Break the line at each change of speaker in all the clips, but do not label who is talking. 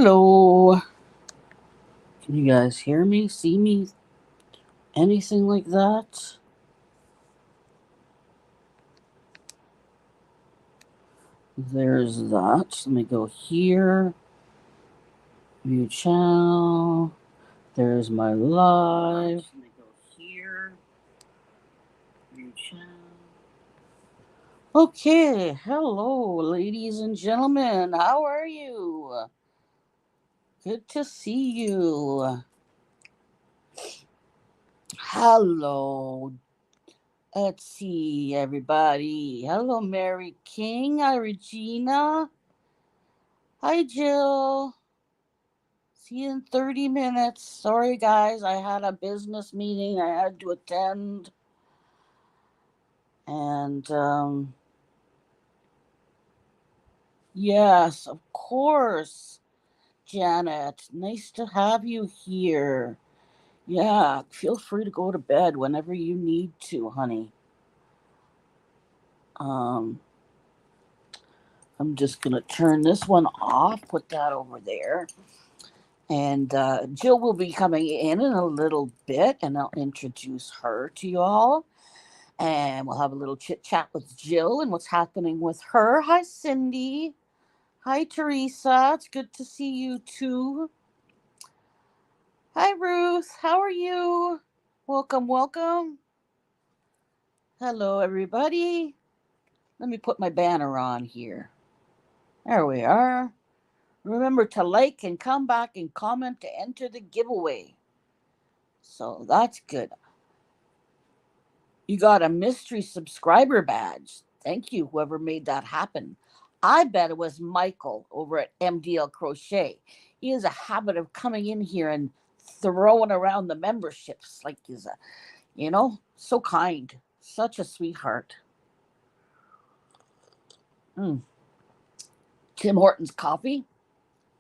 Hello. Can you guys hear me? See me? Anything like that? There's that. Let me go here. View channel. There's my live. Let me go here. View channel. Okay. Hello, ladies and gentlemen. How are you? Good to see you. Hello. Let's see, everybody. Hello, Mary King. Hi, Regina. Hi, Jill. See you in 30 minutes. Sorry, guys. I had a business meeting I had to attend. And, yes, of course, Janet. Nice to have you here. Yeah, feel free to go to bed whenever you need to, honey. Um, I'm just going to turn this one off, put that over there. And Jill will be coming in a little bit, and I'll introduce her to you all. And we'll have a little chit chat with Jill and what's happening with her. Hi, Cindy. Hi, Teresa. It's good to see you too. Hi, Ruth. How are you? Welcome, welcome. Hello, everybody. Let me put my banner on here. There we are. Remember to like and come back and comment to enter the giveaway. So that's good. You got a mystery subscriber badge. Thank you, whoever made that happen. I bet it was Michael over at MDL Crochet. He has a habit of coming in here and throwing around the memberships like he's so kind. Such a sweetheart. Tim Hortons coffee.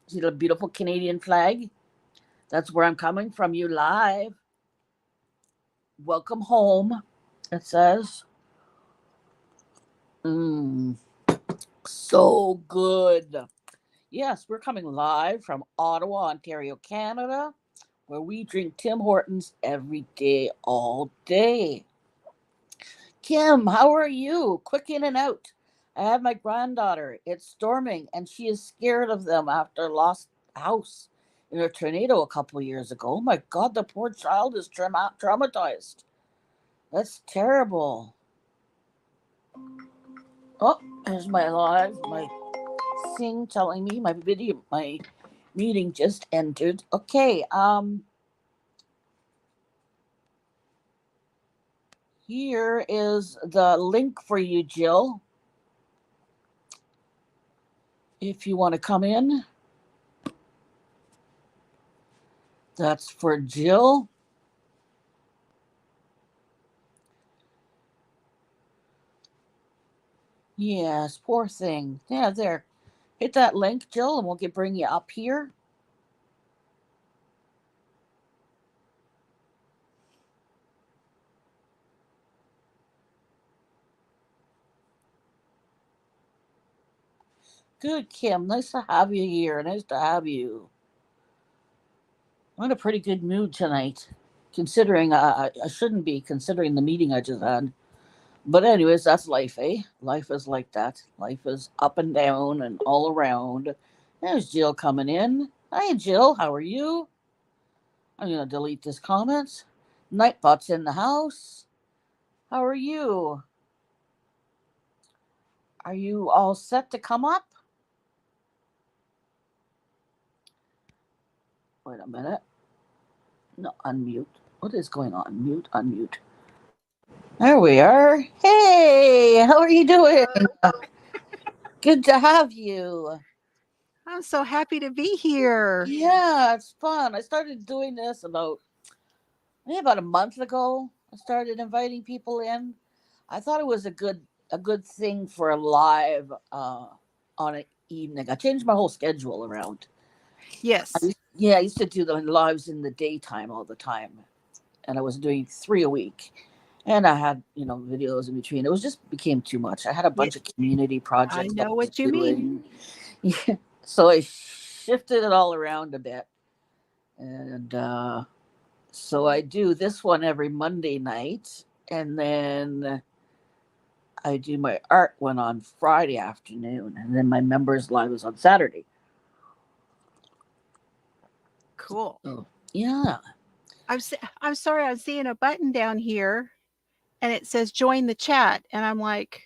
See the beautiful Canadian flag? That's where I'm coming from you live. Welcome home, it says. So good. Yes, we're coming live from Ottawa, Ontario, Canada, where we drink Tim Hortons every day, all day. Kim, how are you? Quick in and out. I have my granddaughter. It's storming, and she is scared of them after lost house in a tornado a couple of years ago. Oh my God, the poor child is traumatized. That's terrible. Oh, there's my live, my thing telling me my meeting just ended. Okay, here is the link for you, Jill. If you want to come in, that's for Jill. Yes, poor thing. Yeah, there. Hit that link, Jill, and we'll bring you up here. Good, Kim. Nice to have you here. Nice to have you. I'm in a pretty good mood tonight, considering I shouldn't be, considering the meeting I just had. But anyways, that's life, eh? Life is like that. Life is up and down and all around. There's Jill coming in. Hi, Jill. How are you? I'm gonna delete this comment. Nightbot's in the house. How are you? Are you all set to come up? Wait a minute. No, unmute. What is going on? Mute, unmute. There we are. Hey, how are you doing? Good to have you.
I'm so happy to be here.
Yeah, it's fun. I started doing this maybe about a month ago. I started inviting people in. I thought it was a good thing for a live on an evening. I changed my whole schedule around.
Yes.
I used to do the lives in the daytime all the time, and I was doing 3 a week. And I had, videos in between. It was just became too much. I had a bunch of community projects
I know what you mean.
Yeah. So I shifted it all around a bit. And so I do this one every Monday night. And then I do my art one on Friday afternoon. And then my members live is on Saturday.
Cool.
Oh, yeah.
I'm sorry, I'm seeing a button down here and it says join the chat. And I'm like,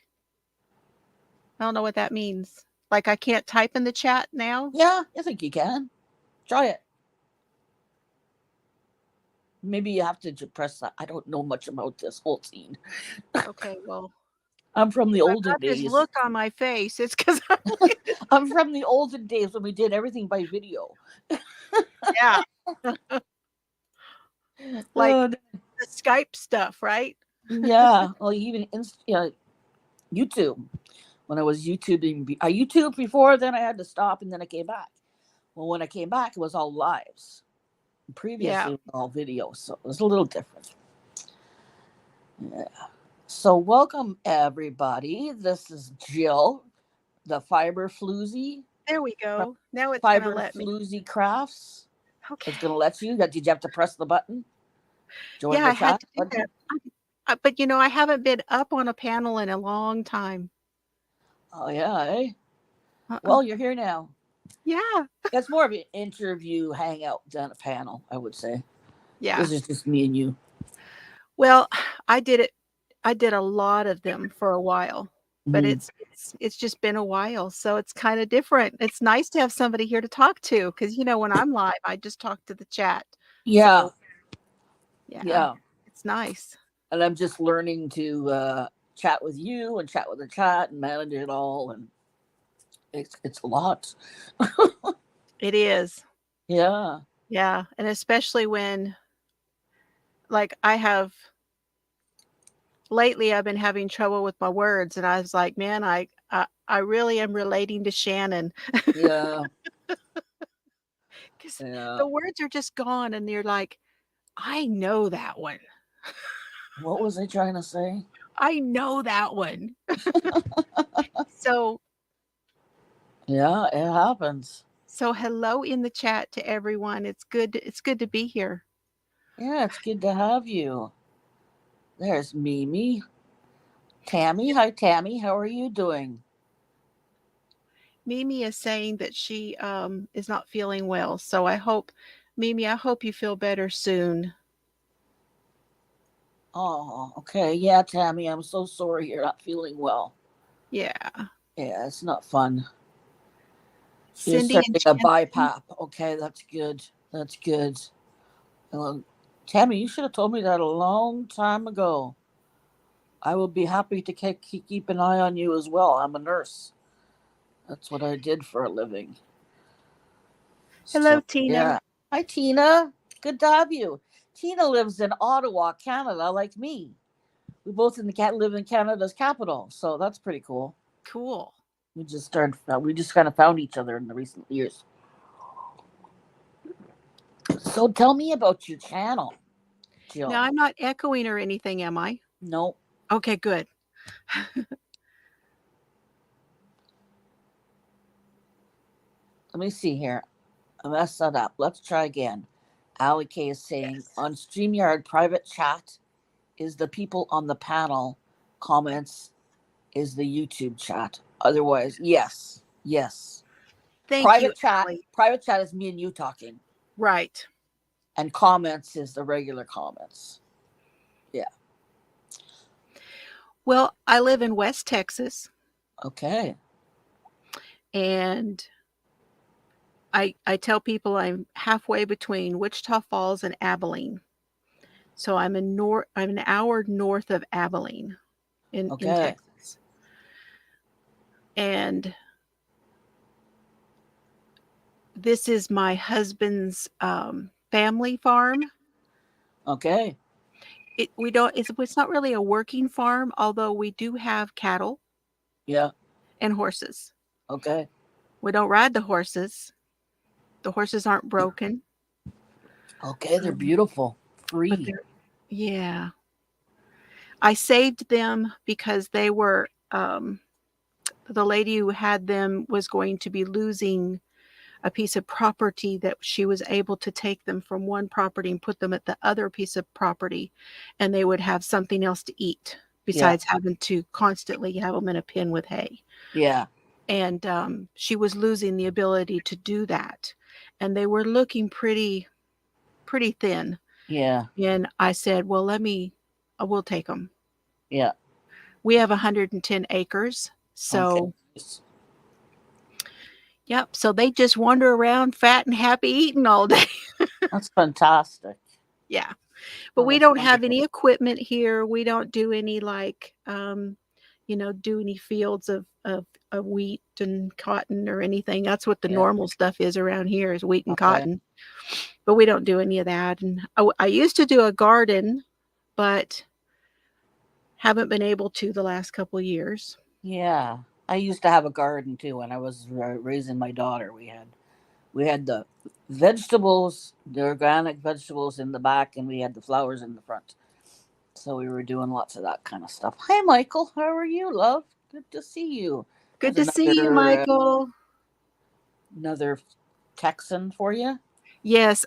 I don't know what that means. Like I can't type in the chat now?
Yeah, I think you can. Try it. Maybe you have to press that. I don't know much about this whole scene.
Okay, well.
I'm from the
I've
olden
got this
days.
look on my face. It's because
I'm from the olden days when we did everything by video.
yeah. Like
Uh,
the Skype stuff, right?
yeah. Well, even YouTube. When I was YouTubing, I YouTubed before, then I had to stop, and then I came back. Well, when I came back, it was all lives. Previously, it was all videos, so it was a little different. Yeah. So, welcome everybody. This is Jill, the Fiber Floozy.
There we go. Now it's going to
Fiber
let me.
Floozy Crafts.
Okay.
It's going to let you. Did you have to press the button? Join
Yeah,
the
I had
chat
to do
button?
that. But I haven't been up on a panel in a long time.
Oh, yeah, eh?
Uh-uh.
Well, you're here now.
Yeah.
It's more of an interview hangout than a panel, I would say.
Yeah.
This is just me and you.
Well, I did a lot of them for a while, but it's just been a while, so it's kind of different. It's nice to have somebody here to talk to because when I'm live, I just talk to the chat.
Yeah.
So,
Yeah.
it's nice.
And I'm just learning to chat with you and chat with the chat and manage it all. And it's a lot.
It is.
Yeah.
Yeah, and especially when like lately I've been having trouble with my words and I was like, man, I really am relating to Shannon.
Yeah.
Because
Yeah.
the words are just gone and you're like, I know that one.
What was I trying to say?
I know that one. So
Yeah, it happens.
hello in the chat to everyone. It's good to be here.
Yeah, it's good to have you. There's Mimi. Tammy. Hi, Tammy. How are you doing?
Mimi is saying that she is not feeling well. So Mimi, I hope you feel better soon.
Oh, okay. Yeah, Tammy, I'm so sorry you're not feeling well.
Yeah.
Yeah, it's not fun. You're
Cindy and
starting a
Jan.
BiPAP. Okay, that's good. That's good. Tammy, you should have told me that a long time ago. I will be happy to keep an eye on you as well. I'm a nurse. That's what I did for a living.
Hello,
So,
Tina.
yeah. Hi, Tina. Good to have you. Tina lives in Ottawa, Canada, like me. We both live in Canada's capital, so that's pretty cool.
Cool.
We just kind of found each other in the recent years. So tell me about your channel, Jill.
Now I'm not echoing or anything, am I?
No.
Okay, good.
Let me see here. I messed that up. Let's try again. Ali K is saying
Yes.
on StreamYard private chat is the people on the panel. Comments is the YouTube chat. Otherwise, yes.
Thank
Private
you,
chat.
Allie.
Private chat is me and you talking.
Right.
And comments is the regular comments. Yeah.
Well, I live in West Texas.
Okay.
And I tell people I'm halfway between Wichita Falls and Abilene. So I'm an hour north of Abilene in Texas. And this is my husband's family farm.
Okay.
It's not really a working farm, although we do have cattle.
Yeah.
And horses.
Okay.
We don't ride the horses. The horses aren't broken.
Okay, they're beautiful. Free.
Yeah. I saved them because they were the lady who had them was going to be losing a piece of property that she was able to take them from one property and put them at the other piece of property, and they would have something else to eat
Yeah.
besides having to constantly have them in a pen with hay.
Yeah.
And she was losing the ability to do that, and they were looking pretty thin.
Yeah.
And I said, well, we'll take them.
Yeah.
We have 110 acres.
Okay.
So, yep. So they just wander around fat and happy eating all day.
That's fantastic.
Yeah. But
Oh,
we
that's
don't have
wonderful.
any equipment here. We don't do any do any fields of wheat and cotton or anything. That's what the
Yeah.
normal stuff is around here is wheat and
Okay.
cotton. But we don't do any of that. And I used to do a garden, but haven't been able to the last couple of years.
Yeah. I used to have a garden too when I was raising my daughter. We had the vegetables, the organic vegetables in the back, and we had the flowers in the front. So we were doing lots of that kind of stuff. Hi, Michael. How are you, love? Good to see you.
Good
There's
to see you, Michael.
another Texan for you.
Yes,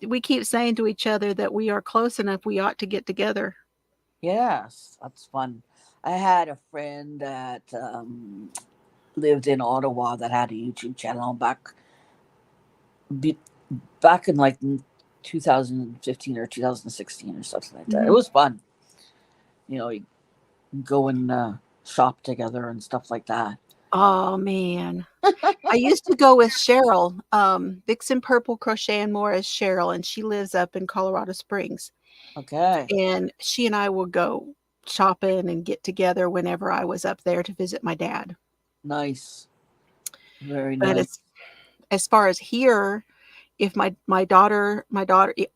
we keep saying to each other that we are close enough we ought to get together.
Yes, that's fun. I had a friend that lived in Ottawa that had a YouTube channel be, back in like 2015 or 2016 or something like that. It
Mhm.
was fun. You go and shop together and stuff like that.
Oh man. I used to go with Cheryl, Vixen Purple Crochet and More is Cheryl, and she lives up in Colorado Springs.
Okay,
And she and I would go shopping and get together whenever I was up there to visit my dad.
nice, very
But
nice.
as far as here, if my daughter,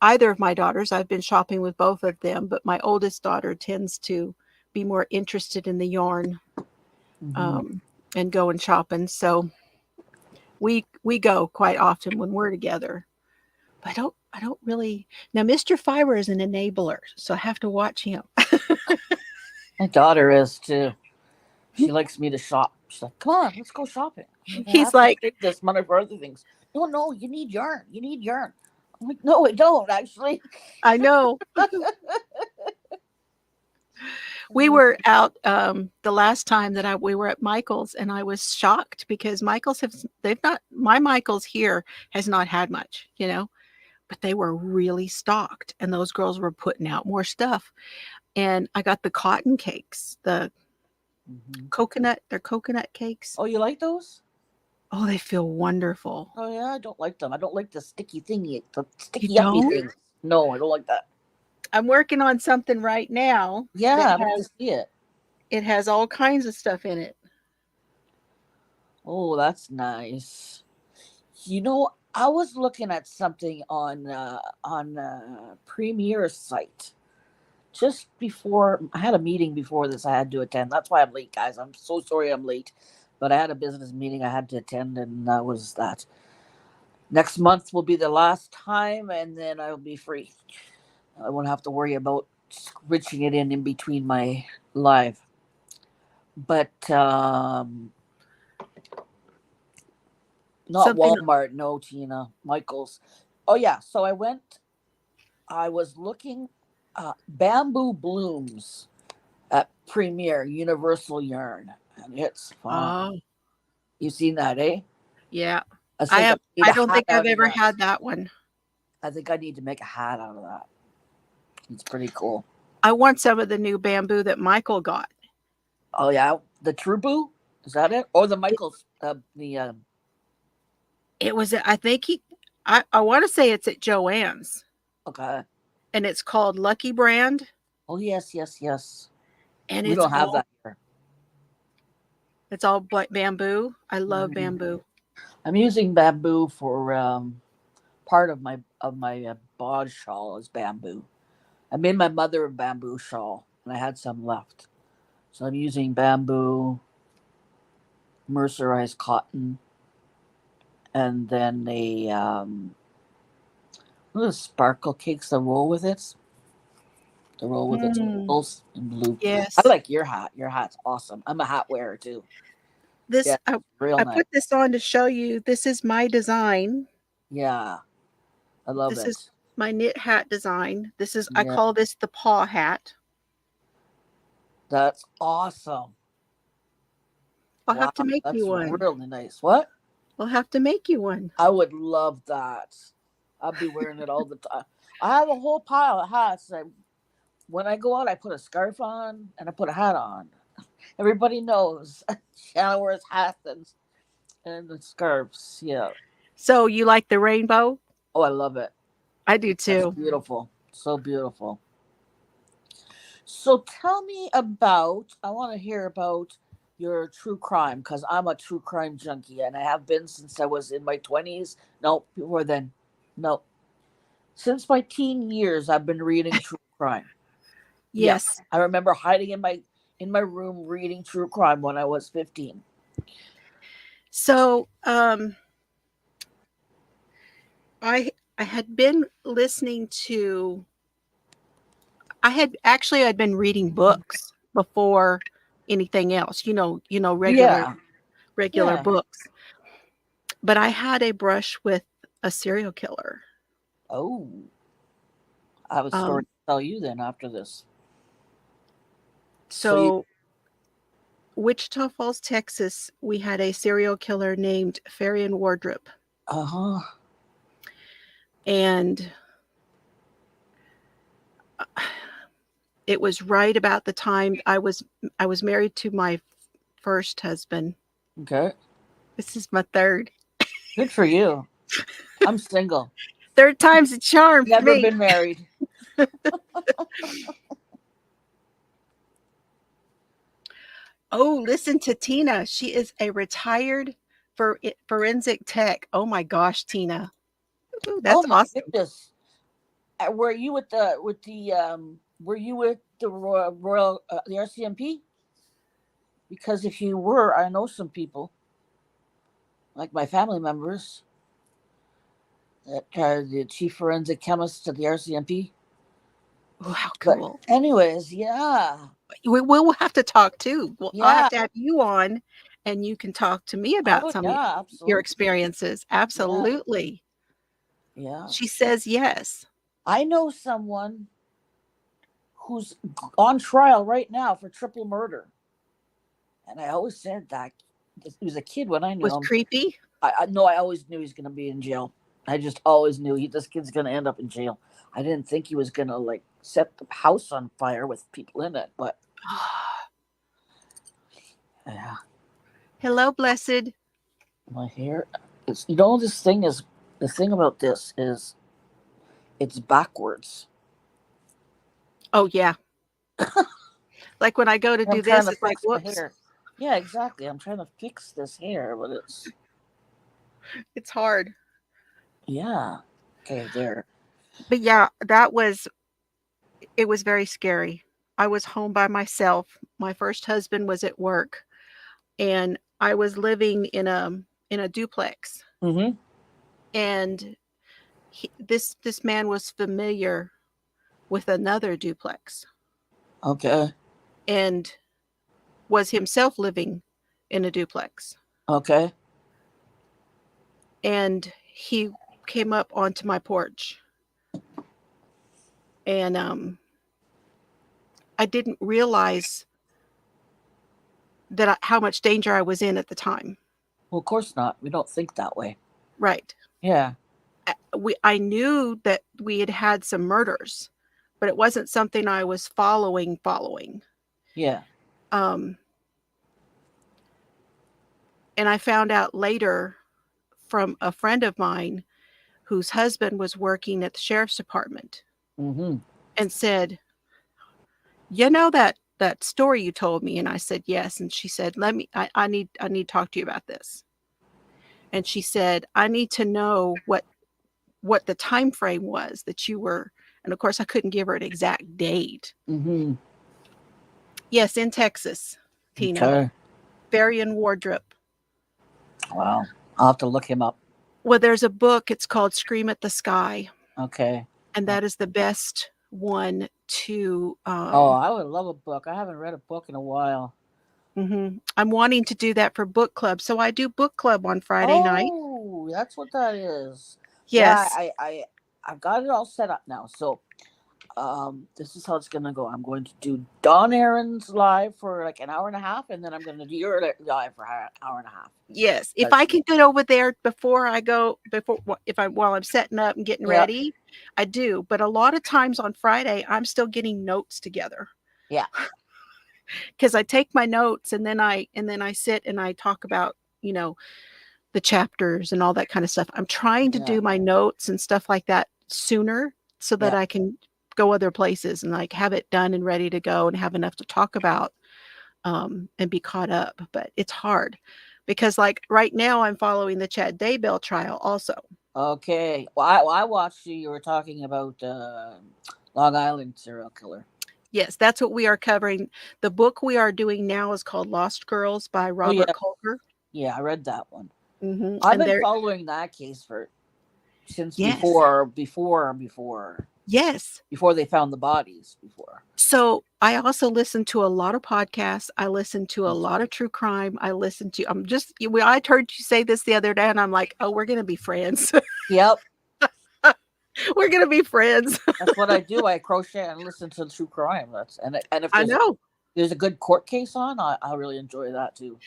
either of my daughters, I've been shopping with both of them, but my oldest daughter tends to be more interested in the yarn,
Hmm.
um, and going shopping. So we go quite often when we're together. But I don't really now. Mr. Fiber is an enabler, so I have to watch him.
My daughter is too. She likes me to shop. She's like, "Come on, let's go shopping." I'm like, "I
He's
have to
like,
take this money for other things." No, no, you need yarn. You need yarn. I'm like, "No, I don't actually."
I know. We were out the last time that we were at Michael's, and I was shocked because my Michael's here has not had much, but they were really stocked, and those girls were putting out more stuff. And I got the cotton cakes,
Mhm.
they're coconut cakes.
Oh, you like those?
Oh, they feel wonderful.
Oh yeah, I don't like them. I don't like the sticky thingy, the
You
sticky uppy
don't?
things. No, I don't like that.
I'm working on something right now
Yeah,
that
I'd like to see it.
it has all kinds of stuff in it.
Oh, that's nice. I was looking at something on Premier's site just before I had a meeting before this. I had to attend. That's why I'm late, guys. I'm so sorry I'm late, but I had a business meeting I had to attend, and that was that. Next month will be the last time, and then I'll be free. I won't have to worry about switching it in between my live. But not
Something.
Walmart, no, Tina. Michael's. Oh yeah, so I was looking bamboo blooms at Premier Universal Yarn, and it's fun.
Oh,
You seen that, eh?
yeah.
I think I need
I
a
don't
hat
think I've
out of
ever
that.
had that one.
I think I need to make a hat out of that. It's pretty cool.
I want some of the new bamboo that Michael got.
Oh yeah, the Trubu, is that it? Or the Michael's the
It was I think I want to say it's at Joann's,
okay.
and it's called Lucky Brand,
Oh yes, yes, yes.
and
We don't have that here.
it's all bamboo. I love
Mm.
bamboo.
I'm using bamboo for part of my bod shawl is bamboo. I made my mother a bamboo shawl, and I had some left, so I'm using bamboo, mercerized cotton, and then the sparkle cakes that roll with it. The roll with the
Mm,
sparkles in blue. I
yes.
like your hat. Your hat's awesome. I'm a hat wearer too.
This
Yeah, real
I
nice.
put this on to show you. This is my design.
Yeah, I love
This is
it.
my knit hat design. This is I
Yeah,
call this the paw hat.
that's awesome.
I'll
Wow,
have to make you
that's
one.
really nice. What?
I'll have to make you one.
I would love that. I'd be wearing it all the time. I have a whole pile of hats. When I go out, I put a scarf on and I put a hat on. Everybody knows Shanna wears hats and the scarves. Yeah.
So you like the rainbow?
Oh, I love it.
I do
That's
too.
beautiful. So beautiful. So tell me about, I want to hear about your true crime because I'm a true crime junkie and I have been since I was in my 20s. No, before then. No. Since my teen years, I've been reading true crime. Yeah.
Yes.
I remember hiding in my room reading true crime when I was 15.
So I had been listening to I'd been reading books before anything else,
Yeah.
regular
Yeah.
books. But I had a brush with a serial killer.
Oh, I have a story
Um,
to tell you then after this. So you,
so Wichita Falls, Texas, we had a serial killer named Farian Wardrop.
uh-huh.
And it was right about the time I was married to my first husband.
Okay.
This is my third.
Good for you. I'm single.
Third time's a charm for
Never
me.
been married.
Oh, listen to Tina. She is a retired forensic tech. Oh my gosh, Tina. Ooh,
Oh
that's
my
awesome.
goodness. Were you were you with the Royal the RCMP? Because if you were, I know some people, like my family members, that are the chief forensic chemist at the RCMP.
Oh, how
But
cool.
anyways, yeah.
We'll have to talk too. Well, I'll have
Yeah.
to have you on and you can talk to me about
Oh
some of
yeah,
your
absolutely.
experiences.
Yeah.
Absolutely.
Yeah.
She says yes.
I know someone who's on trial right now for triple murder. And I always said that he was a kid when I knew
Was
him.
creepy.
I know I always knew he's going to be in jail. I just always knew this kid's going to end up in jail. I didn't think he was going to like set the house on fire with people in it, but yeah,
Hello, blessed.
my hair. It's, you know, this thing is the thing about this is it's backwards.
Oh yeah. Like when I go to
I'm
do
trying
this,
to
it's like,
fix my
whoops,
hair. Yeah, exactly. I'm trying to fix this hair, but it's
it's hard.
yeah. Okay, there.
But yeah, it was very scary. I was home by myself. My first husband was at work and I was living in a duplex.
Mm-hmm.
And this man was familiar with another duplex
Okay.
and was himself living in a duplex.
Okay.
And he came up onto my porch and I didn't realize how much danger I was in at the time.
Well, of course not. We don't think that way.
Right.
Yeah.
I knew that we had had some murders, but it wasn't something I was following.
Yeah.
Um, and I found out later from a friend of mine whose husband was working at the sheriff's department
Mm-hmm.
and said, "You know that story you told me?" And I said, "Yes." And she said, I need to talk to you about this." And she said, "I need to know what the time frame was that you were," and of course I couldn't give her an exact date.
Mm-hmm.
Yes, in Texas, Tina.
Okay.
Varian Wardrop.
Wow. I'll have to look him up.
Well, there's a book, it's called Scream at the Sky,
Okay.
and that is the best one to
Oh, I would love a book. I haven't read a book in a while.
I'm wanting to do that for book club. So I do book club on Friday night.
Oh, that's what that is. Yeah,
Yes.
I've got it all set up now. So this is how it's gonna go. I'm going to do Dawn Aaron's live for like an hour and a half, and then I'm gonna do your live for an hour and a half.
Yes. If I
That's,
can get over there before I go, while I'm setting up and getting
yeah,
ready, I do. But a lot of times on Friday, I'm still getting notes together
yeah,
because I take my notes and then I sit and I talk about, the chapters and all that kind of stuff. I'm trying to
yeah,
do my notes and stuff like that sooner so that
yeah.
I can go other places and like have it done and ready to go and have enough to talk about, and be caught up. But it's hard because like right now I'm following the Chad Daybell trial also.
Okay. Well, I watched you. You were talking about Long Island serial killer.
Yes, that's what we are covering. The book we are doing now is called Lost Girls by
Oh
Robert
yeah,
Colker.
yeah. I read that one. I've
And
been
there,
following that case for since
yes, yes.
before they found the bodies. Before.
So I also listen to a lot of podcasts. I listen to a lot of true crime. I heard you say this the other day and I'm like, oh, we're going to be friends.
Yep.
We're going to be friends.
That's what I do. I crochet and listen to true crime. And if
I know.
there's a good court case on, I really enjoy that too.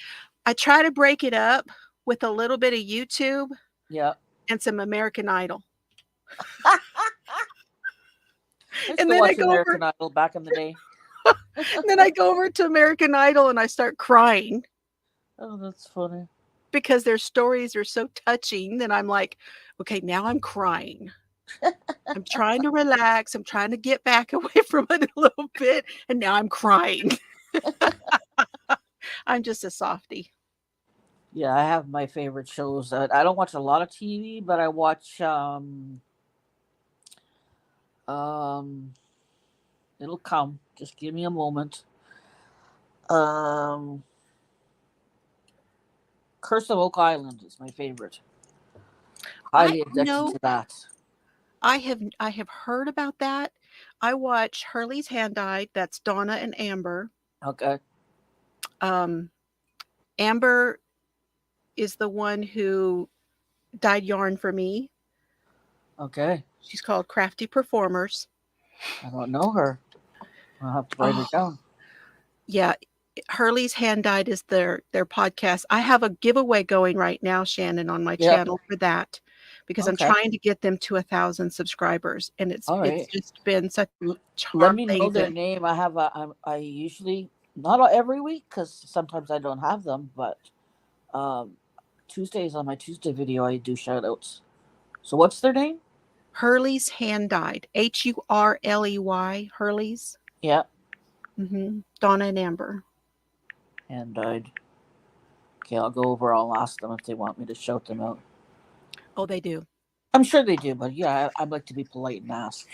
I try to break it up with a little bit of YouTube
Yeah.
and some American Idol.
I used
And
to
then I
watch
go over
American Idol back in the day.
and then I go over to American Idol and I start crying
Oh, that's funny.
because their stories are so touching that I'm like, okay, now I'm crying. I'm trying to relax. I'm trying to get back away from it a little bit. And now I'm crying. I'm just a softie.
Yeah, I have my favorite shows. I don't watch a lot of TV, but I watch um it'll come. Just give me a moment. Um Curse of Oak Island is my favorite.
I
Highly addicted
know
to that.
I have heard about that. I watch Hurley's Hand Dyed. That's Donna and Amber.
Okay.
Um, Amber is the one who dyed yarn for me.
Okay.
She's called Crafty Performers.
I don't know her. I'll have to write
Oh,
it down.
yeah. Hurley's Hand Dyed is their podcast. I have a giveaway going right now, Shannon, on my
Yep.
channel for that because I'm
Okay.
trying to get them to 1,000 subscribers, and it's
All
it's
right.
just been such
L-
a
Let
hard
me know
thing
their
to.
name. I usually not every week because sometimes I don't have them, but um, Tuesdays on my Tuesday video I do shout outs. So what's their name?
Hurley's Hand Dyed, Hurley, Hurley's.
Yeah,
Donna and Amber.
and I'd okay. I'll go over. I'll ask them if they want me to shout them out.
Oh, they do.
I'm sure they do, but yeah, I'd like to be polite and ask.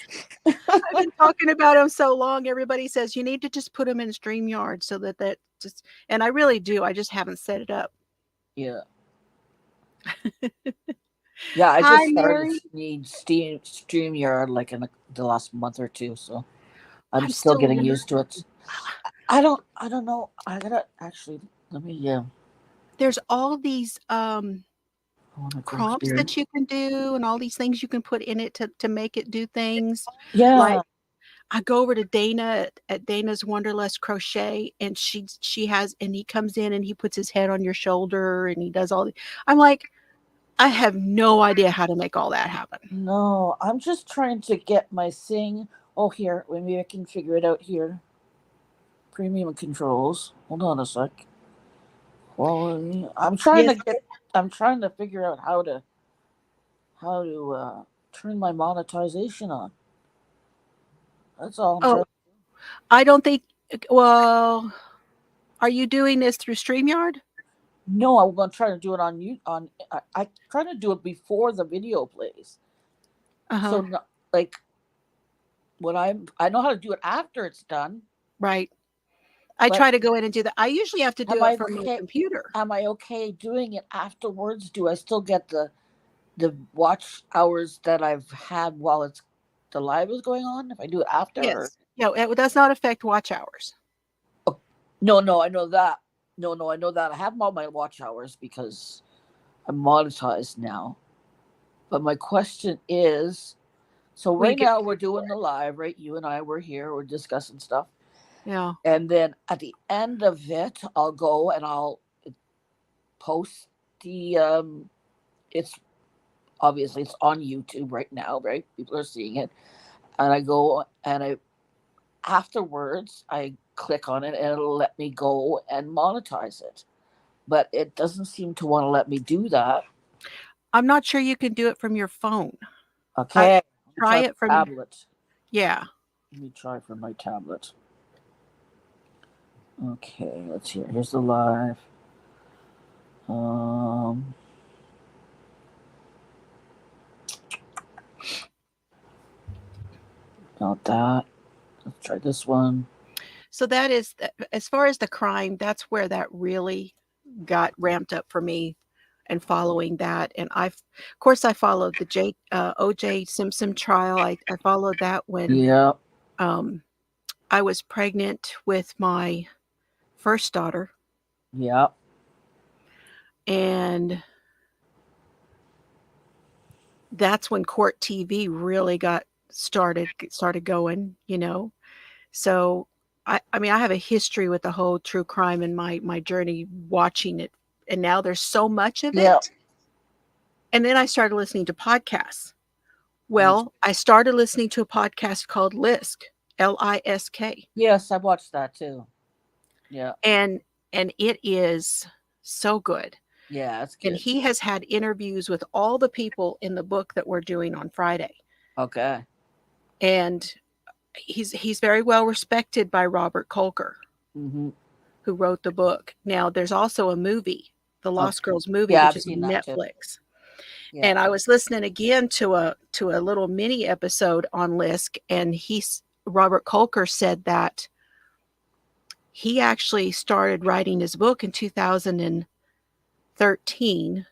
I've been talking about them so long. Everybody says you need to just put them in StreamYard so that just, and I really do. I just haven't set it up.
Yeah, yeah. I
Hi,
just started
Mary.
need Streamyard like in the last month or two, so I'm
I'm
still
still
getting
learning.
used to it. I don't know. I gotta actually let me. Yeah,
There's all these
I want to go
prompts
here.
that you can do and all these things you can put in it to make it do things. Like
Yeah.
I go over to Dana at Dana's Wanderlust Crochet, and he comes in and he puts his head on your shoulder and he does I'm like, I have no idea how to make all that happen.
No, I'm just trying to get my thing. Oh, here. Maybe I can figure it out here. Premium controls. Hold on a sec. Quality.
Yes.
I'm trying to figure out how to turn my monetization on. That's all I'm trying.
Oh, I don't think. Well, are you doing this through StreamYard?
No, I'm gonna try to do it on you. I try to do it before the video plays. So
Uh-huh.
like when I know how to do it after it's done.
Right. I
But
try to go in and do that. I usually have to
am
do
I
it from my
okay?
computer.
Am I okay doing it afterwards? Do I still get the watch hours that I've had while the live is going on? If I do it after, or?
Yes. No, it does not affect watch hours.
Oh, no, I know that. No, I know that. I have them on my watch hours because I'm monetized now. But my question is, so
Will you
right
get
now we're
paid for
doing
it?
the live, right? You and I were here, we're discussing stuff.
Yeah.
And then at the end of it, I'll go and I'll post the it's obviously it's on YouTube right now, right? People are seeing it. And I go and I afterwards I click on it and it'll let me go and monetize it. But it doesn't seem to want to let me do that.
I'm not sure you can do it from your phone. I
Okay. Let me
try
try
it
my
from
tablet.
yeah.
Let me try for my tablet. Okay, let's hear. Here's the live. Um, Not that. Let's try this one.
So that is as far as the crime, that's where that really got ramped up for me and following that. And of course, I followed the OJ Simpson trial. I followed that when
Yeah,
um, I was pregnant with my first daughter.
yeah,
And that's when court TV really got started going, you know. So I mean I have a history with the whole true crime and my journey watching it. And now there's so much of
yeah.
it. And then I started listening to podcasts.
Me too.
Well, I started listening to a podcast called Lisk, Lisk.
Yes, I watched that too. Yeah,
And it is so good.
yeah, that's
And
good.
he has had interviews with all the people in the book that we're doing on Friday.
Okay.
And he's very well respected by Robert Kolker,
Mm-hmm.
who wrote the book. Now there's also a movie, the Lost
Okay.
Girls movie,
Yeah,
which
I've
is on
seen that too.
Netflix.
Yeah.
And I was listening again to a little mini episode on Lisk, and Robert Kolker said that he actually started writing his book in 2013,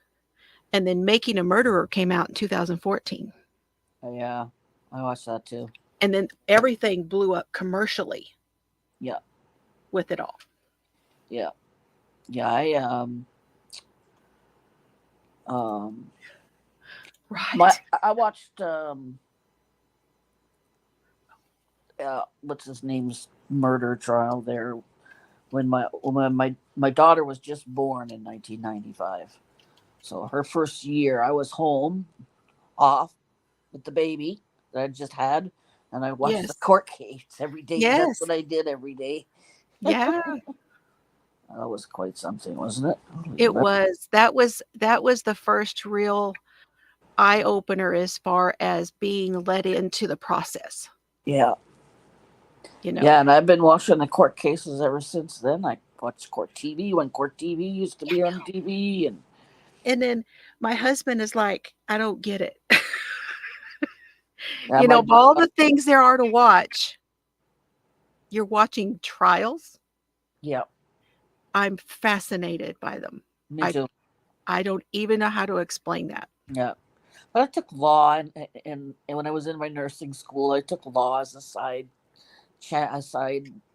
and then Making a Murderer came out in 2014.
Yeah, I watched that too.
And then everything blew up commercially
Yeah,
with it all.
yeah, yeah. Um, my
Right.
I watched what's his name's murder trial there when my daughter was just born in 1995. So her first year, I was home off with the baby that I just had, and I watched the
Yes.
court case every day. That's
Yes.
what I did every day.
Yeah.
That was quite something, wasn't it? Holy
It
crap.
was that was the first real eye opener as far as being let into the process,
Yeah,
you know.
yeah, and I've been watching the court cases ever since then. I watched court TV when court TV used to be on TV, and
And then my husband is like, I don't get it.
yeah,
You
my
know, of all the things there are to watch, you're watching trials.
yeah,
I'm fascinated by them.
me
I
too.
I don't even know how to explain that.
Yeah, but I took law, and when I was in my nursing school, I took law as a side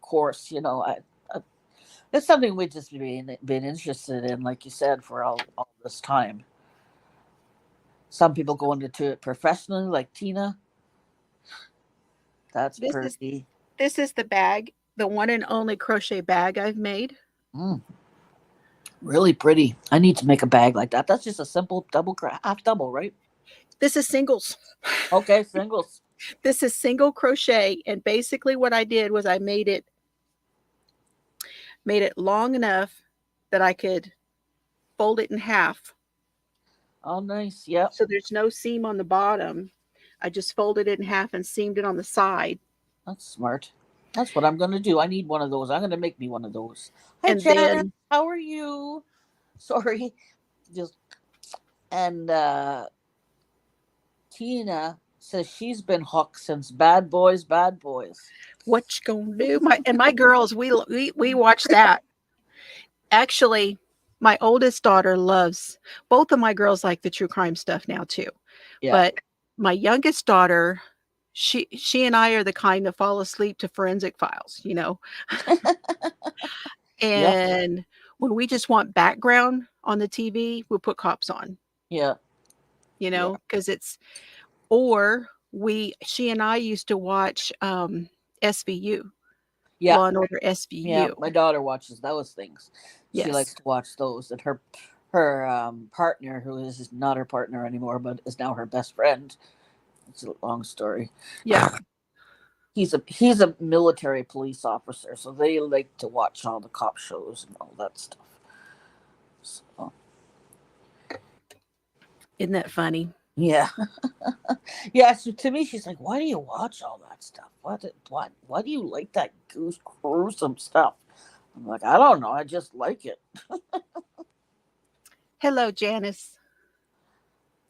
course. I it's something we've just been interested in, like you said, for all this time. Some people go into it professionally, like Tina. That's
This is
pretty.
this is the bag, the one and only crochet bag I've made.
Mm, really pretty. I need to make a bag like that. That's just a simple half double, right?
This is singles.
Okay, singles.
This is single crochet, and basically what I did was I made it long enough that I could fold it in half.
Oh, nice. Yep,
So there's no seam on the bottom. I just folded it in half and seamed it on the side.
that's smart. That's what I'm gonna do. I need one of those. I'm gonna make me one of those. Hi,
And
Janice.
then
How are you? Sorry, just and Tina says she's been hooked since Bad Boys, Bad Boys.
what you gonna do? My girls, we watch that. Actually, my oldest daughter loves both of my girls like the true crime stuff now too.
Yeah.
But my youngest daughter, she and I are the kind that fall asleep to forensic files, you know.
Yep.
And when we just want background on the TV, we'll put cops on,
Yeah.
you
Yeah.
know, because it's, or she and I used to watch SVU,
Yeah.
Law and Order
Yeah.
SVU.
My daughter watches those things. She likes
Yes.
to watch those. And her partner, who is not her partner anymore, but is now her best friend. It's a long story.
Yeah.
He's a military police officer, so they like to watch all the cop shows and all that stuff. So,
Isn't that funny?
yeah. Yeah, so to me, she's like, "Why do you watch all that stuff? Why do you like that gruesome stuff?" I'm like, "I don't know. I just like it."
Hello, Janice.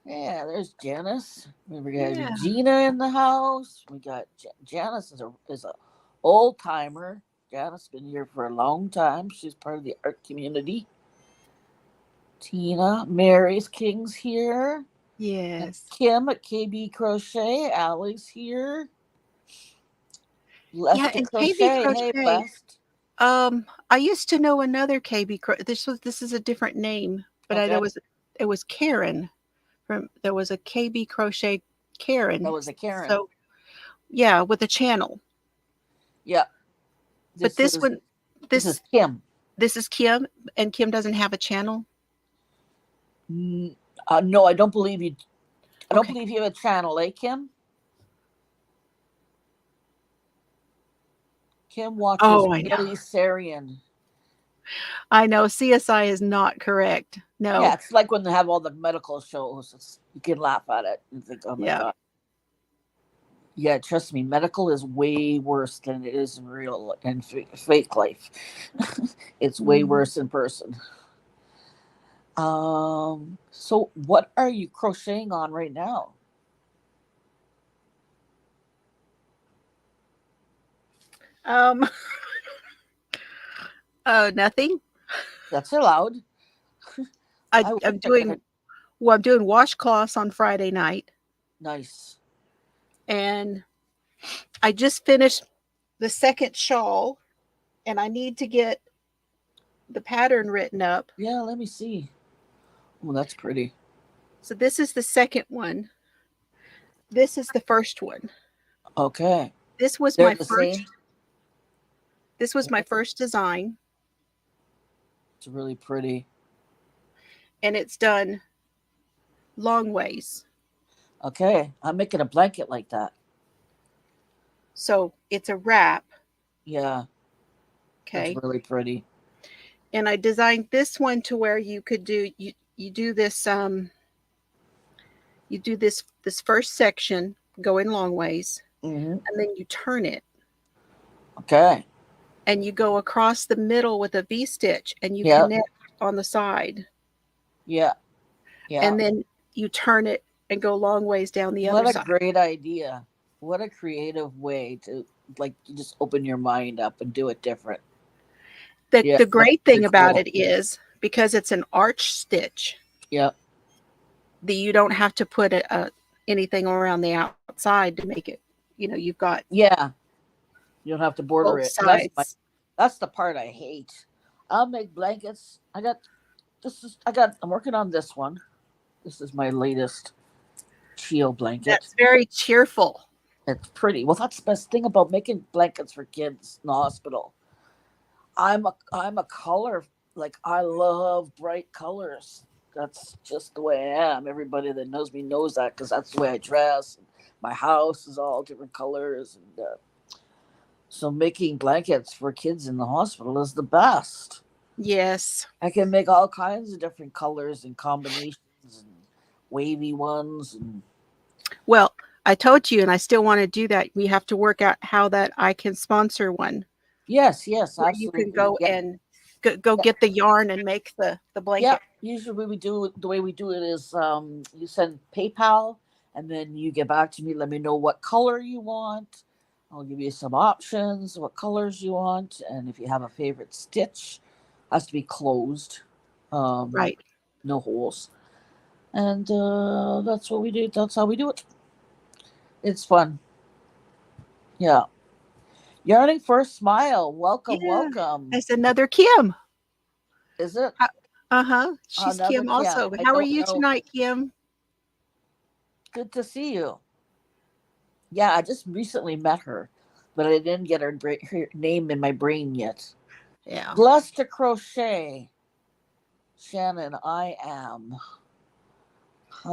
Yeah, there's Janice. We got
Yeah.
Regina in the house. We got Janice is a old timer. Janice been here for a long time. She's part of the art community. Tina, Mary's King's here. And
Yes.
Kim at KB Crochet. Allie's here.
Yeah,
Blessed to
and KB
Crochet. Hey,
Crochet.
Blessed.
I used to know another KB. This is a different name, but
Okay.
it was Karen. There was a KB Crochet
That
Karen.
was a Karen.
So yeah, with a channel.
Yeah.
But this one,
This is Kim.
this is Kim, and Kim doesn't have a channel.
No, I don't believe you. I don't believe you have a channel, eh, Kim? Kim watches
I know.
Billy Sarian.
I know CSI is not correct. No.
Yeah, it's like when they have all the medical shows. You can laugh at it and think, "Oh my
Yeah.
god." Yeah, trust me, medical is way worse than it is in real and fake life. It's way worse in person. So what are you crocheting on right now?
Nothing.
That's allowed.
I'm doing I'm doing washcloths on Friday night,
Nice.
and I just finished the second shawl, and I need to get the pattern written up.
Yeah, let me see. Oh, that's pretty.
So this is the second one. This is the first one.
Okay.
This was
They're
my
the
first.
same.
This was my first design,
It's really pretty.
and it's done long ways.
Okay. I'm making a blanket like that.
So it's a wrap.
Yeah.
Okay.
That's really pretty.
And I designed this one to where you could do you do this you do this first section going long ways, and then you turn it.
Okay.
And you go across the middle with a V stitch, and you
Yep.
connect on the side.
Yeah. Yeah.
And then you turn it and go long ways down the
What
other
a
side.
great idea. What a creative way to you just open your mind up and do it different.
The great thing
pretty
about
cool.
it is because it's an arch stitch,
Yep.
you don't have to put anything around the outside to make it. You've got
Yeah. You don't have to border
both
it.
sides.
That's the part I hate. I'll make blankets. I'm working on this one. This is my latest CHEO blanket.
That's very cheerful.
It's pretty. Well, that's the best thing about making blankets for kids in the hospital. I'm a color, like, I love bright colors. That's just the way I am. Everybody that knows me knows that because that's the way I dress. My house is all different colors, and so making blankets for kids in the hospital is the best.
Yes.
I can make all kinds of different colors and combinations and wavy ones.
Well, I told you, and I still want to do that. We have to work out how that I can sponsor one.
Yes,
where
absolutely.
you can go and go get the yarn and make the blanket.
Yeah, usually the way we do it is you send PayPal, and then you get back to me. Let me know what color you want. I'll give you some options, what colors you want, and if you have a favorite stitch, has to be closed,
Right.
no holes, and that's what we do. That's how we do it. It's fun. Yeah. Yearning for a smile. Welcome,
Yeah.
welcome.
There's another Kim.
Is it?
She's
Another
Kim
Kim.
also.
I
How are
don't
you
know.
tonight, Kim?
Good to see you. Yeah, I just recently met her, but I didn't get her name in my brain yet.
Yeah.
Blessed to crochet. Shannon, I am.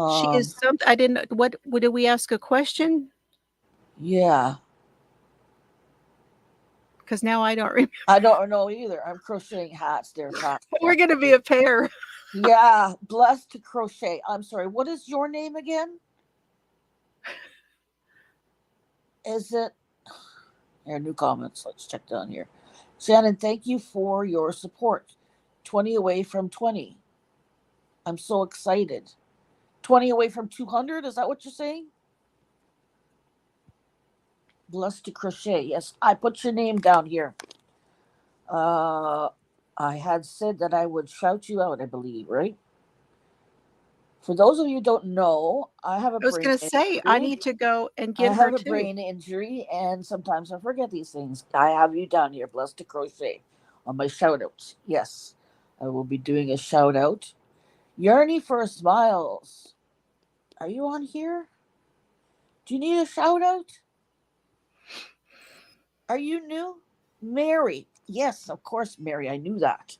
She is something I didn't what did we ask a question?
Yeah.
Because now I don't remember.
I don't know either. I'm crocheting hats. They're fast.
We're gonna be a pair.
Yeah. Blessed to crochet. I'm sorry. What is your name again? Is it? Here, new comments. Let's check down here. Shannon, thank you for your support. 20 away from 20. I'm so excited. 20 away from 200. Is that what you're saying? Blessed to crochet. Yes, I put your name down here. Uh, I had said that I would shout you out, I believe, right? For those of you who don't know, I have a
I was
brain
gonna say I
injury.
need to go and
I
get her
have a
too.
brain injury, and sometimes I forget these things. I have you down here, Blessed to crochet, on my shout outs. Yes, I will be doing a shout out. Yearning for smiles. Are you on here? Do you need a shout out? Are you new? Mary. Yes, of course, Mary. I knew that.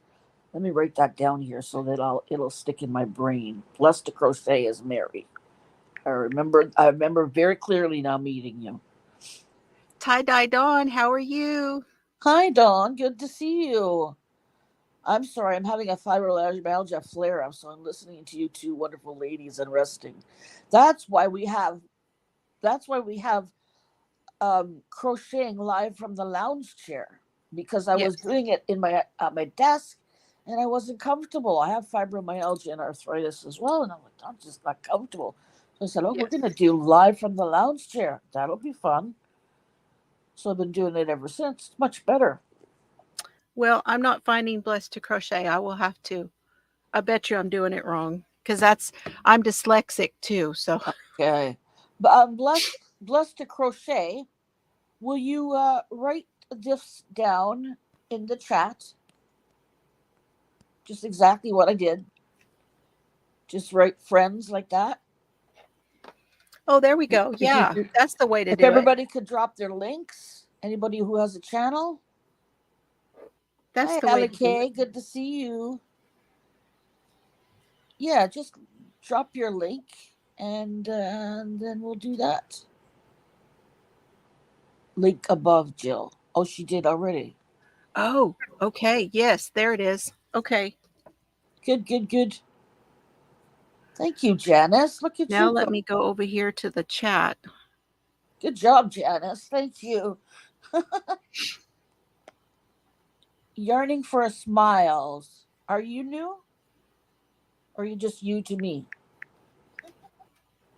Let me write that down here so that it'll stick in my brain. Blessed to crochet is Mary. I remember very clearly now meeting you.
Tie-dye Dawn, how are you?
Hi Dawn, good to see you. I'm sorry, I'm having a fibromyalgia flare up, so I'm listening to you two wonderful ladies and resting. That's why we have that's why we have crocheting live from the lounge chair, because I was
Yes.
doing it in my at my desk, and I wasn't comfortable. I have fibromyalgia and arthritis as well, and I'm just not comfortable. So I said, "Oh, we're
Yes.
going to do live from the lounge chair. That'll be fun." So I've been doing it ever since. It's much better.
Well, I'm not finding Blessed to crochet. I will have to. I bet you I'm doing it wrong because I'm dyslexic too. So
Okay, but I'm blessed to crochet. Will you write this down in the chat? Just exactly what I did. Just write friends like that.
oh, there we go.
If you
Yeah, that's the way to
if
do it.
everybody could drop their links, anybody who has a channel.
That's
Hi,
the way to do it.
Alec. Good to see you. Yeah, just drop your link, and then we'll do that. Link above, Jill. Oh, she did already.
Oh, okay. Yes, there it is. Okay.
Good, good, good. Thank you, Janice. Look at
Now
you
let
go.
me go over here to the chat.
Good job, Janice. Thank you. Yearning for a smiles. Are you new? Or are you just you to me?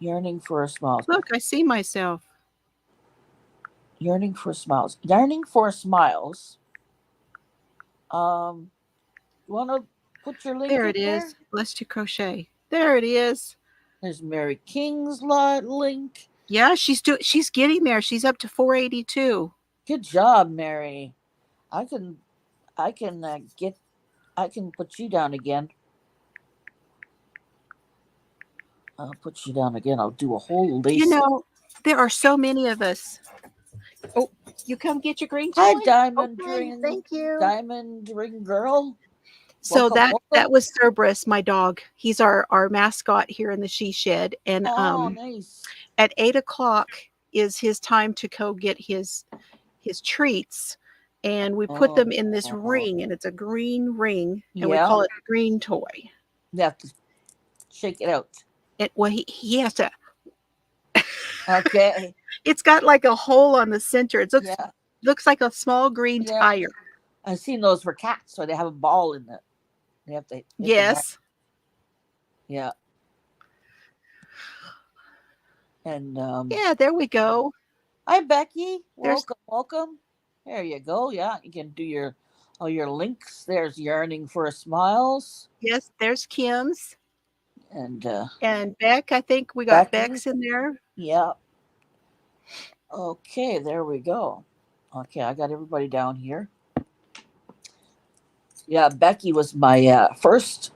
Yearning for a smiles.
Look, I see myself.
Yearning for smiles. Yearning for smiles. Um, you want to put your link
There
in
it
there?
is. Blessed to crochet. There it is.
There's Mary King's link.
Yeah, she's getting there. She's up to 482.
Good job, Mary. I can I can get I can put you down again. I'll put you down again. I'll do a whole
You
lace.
know, there are so many of us. Oh, you come get your green
Hi,
toy? Okay, thank you.
Diamond Ring Girl.
So
Welcome,
that
welcome.
was Cerberus, my dog. He's our mascot here in the she shed. And
Oh, nice.
at 8 o'clock is his time to go get his treats. And we put them in this
Oh,
ring, and it's a green ring, and we
yeah.
call it the green toy.
You have to shake it out.
Well, he has to.
Okay.
It's got like a hole on the center. It
Yeah.
looks like a small green
Yeah.
tire.
I've seen those for cats, so they have a ball in it. They have to hit the ball.
Yes.
Yeah. And
Yeah, there we go.
hi, Becky.
There's
Welcome, welcome. There you go. Yeah, you can do your links. There's yearning for smiles
yes, there's Kim's
and
and Beck. I think we got
Becky.
Beck's in there.
Yeah. Okay, there we go. Okay, I got everybody down here. Yeah, Becky was my first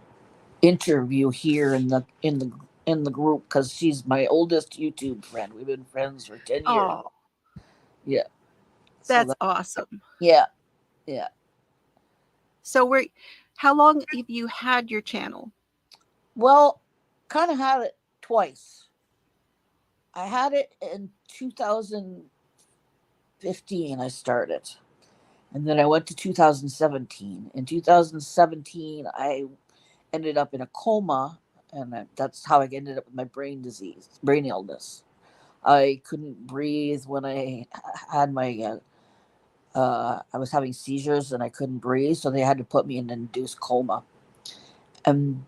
interview here in the group because she's my oldest YouTube friend. We've been friends for 10 years.
Oh,
Yeah. So
that's
that
awesome.
yeah, yeah.
So how long have you had your channel?
Well, kind of had it twice. I had it in 2015. I started, and then I went to 2017. In 2017, I ended up in a coma, and that's how I ended up with my brain illness. I couldn't breathe when I had my I was having seizures and I couldn't breathe, so they had to put me in an induced coma. And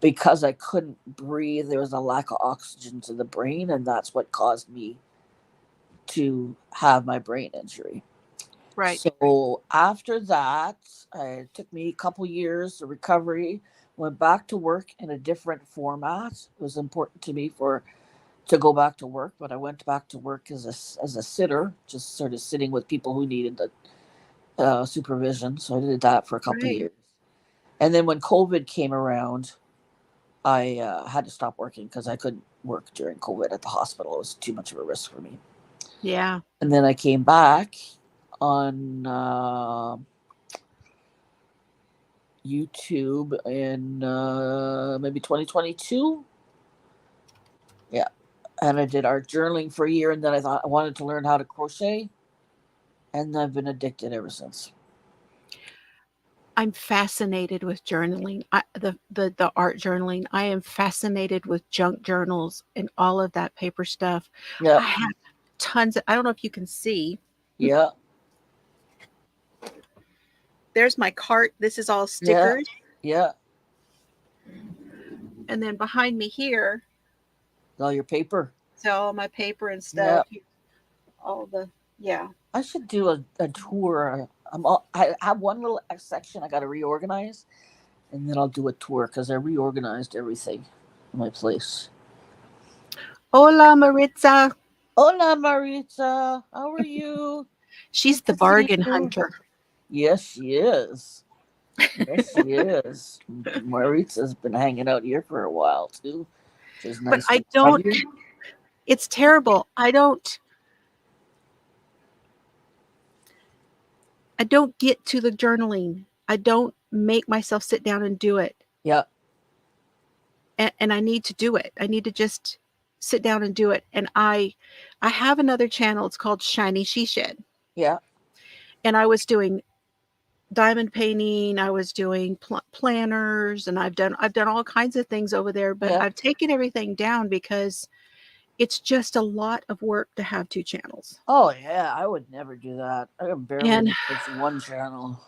because I couldn't breathe, there was a lack of oxygen to the brain, and that's what caused me to have my brain injury.
Right.
So after that, it took me a couple years of recovery. Went back to work in a different format. It was important to me for to go back to work, but I went back to work as a sitter, just sort of sitting with people who needed the supervision. So I did that for a couple of
Right.
years, and then when COVID came around, I had to stop working because I couldn't work during COVID at the hospital. It was too much of a risk for me.
Yeah.
And then I came back on YouTube in maybe 2022. Yeah, and I did art journaling for a year, and then I thought I wanted to learn how to crochet, and I've been addicted ever since.
I'm fascinated with journaling. The art journaling. I am fascinated with junk journals and all of that paper stuff.
Yeah,
I have tons of, I don't know if you can see.
yeah,
There's my cart. This is all
yeah,
stickers.
yeah.
And then behind me here,
All your paper.
so all my paper and
Yeah,
stuff. All the, yeah.
I should do a tour. I have one little section I got to reorganize, and then I'll do a tour because I reorganized everything in my place.
Hola, Maritza.
Hola, Marita. How are you?
She's
Good
the
to see
bargain
you.
hunter.
Yes, she is. Yes, she is. Maritza's been hanging out here for a while too, which is
But
nice to have you.
it's terrible. I don't get to the journaling. I don't make myself sit down and do it.
Yeah,
And I need to do it. I need to just sit down and do it. And I have another channel. It's called Shiny She Shed.
yeah,
And I was doing diamond painting. I was doing planners, and I've done all kinds of things over there. But
yeah.
I've taken everything down because it's just a lot of work to have two channels.
Oh yeah, I would never do that. I can barely
And
manage one channel.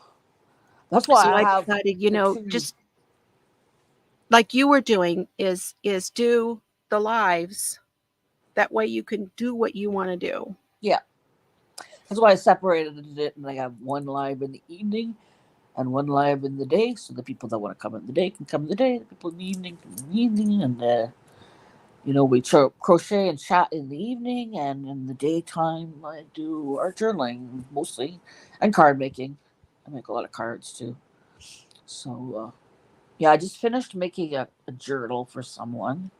That's why
so
I
I
have
decided,
the two.
just like you were doing, is do the lives. That way you can do what you want to do.
Yeah, that's why I separated it, and I have one live in the evening and one live in the day, so the people that want to come in the day can come in the day. The people in the evening come in the evening, and we crochet and chat in the evening, and in the daytime I do art journaling mostly, and card making. I make a lot of cards too. So yeah, I just finished making a journal for someone,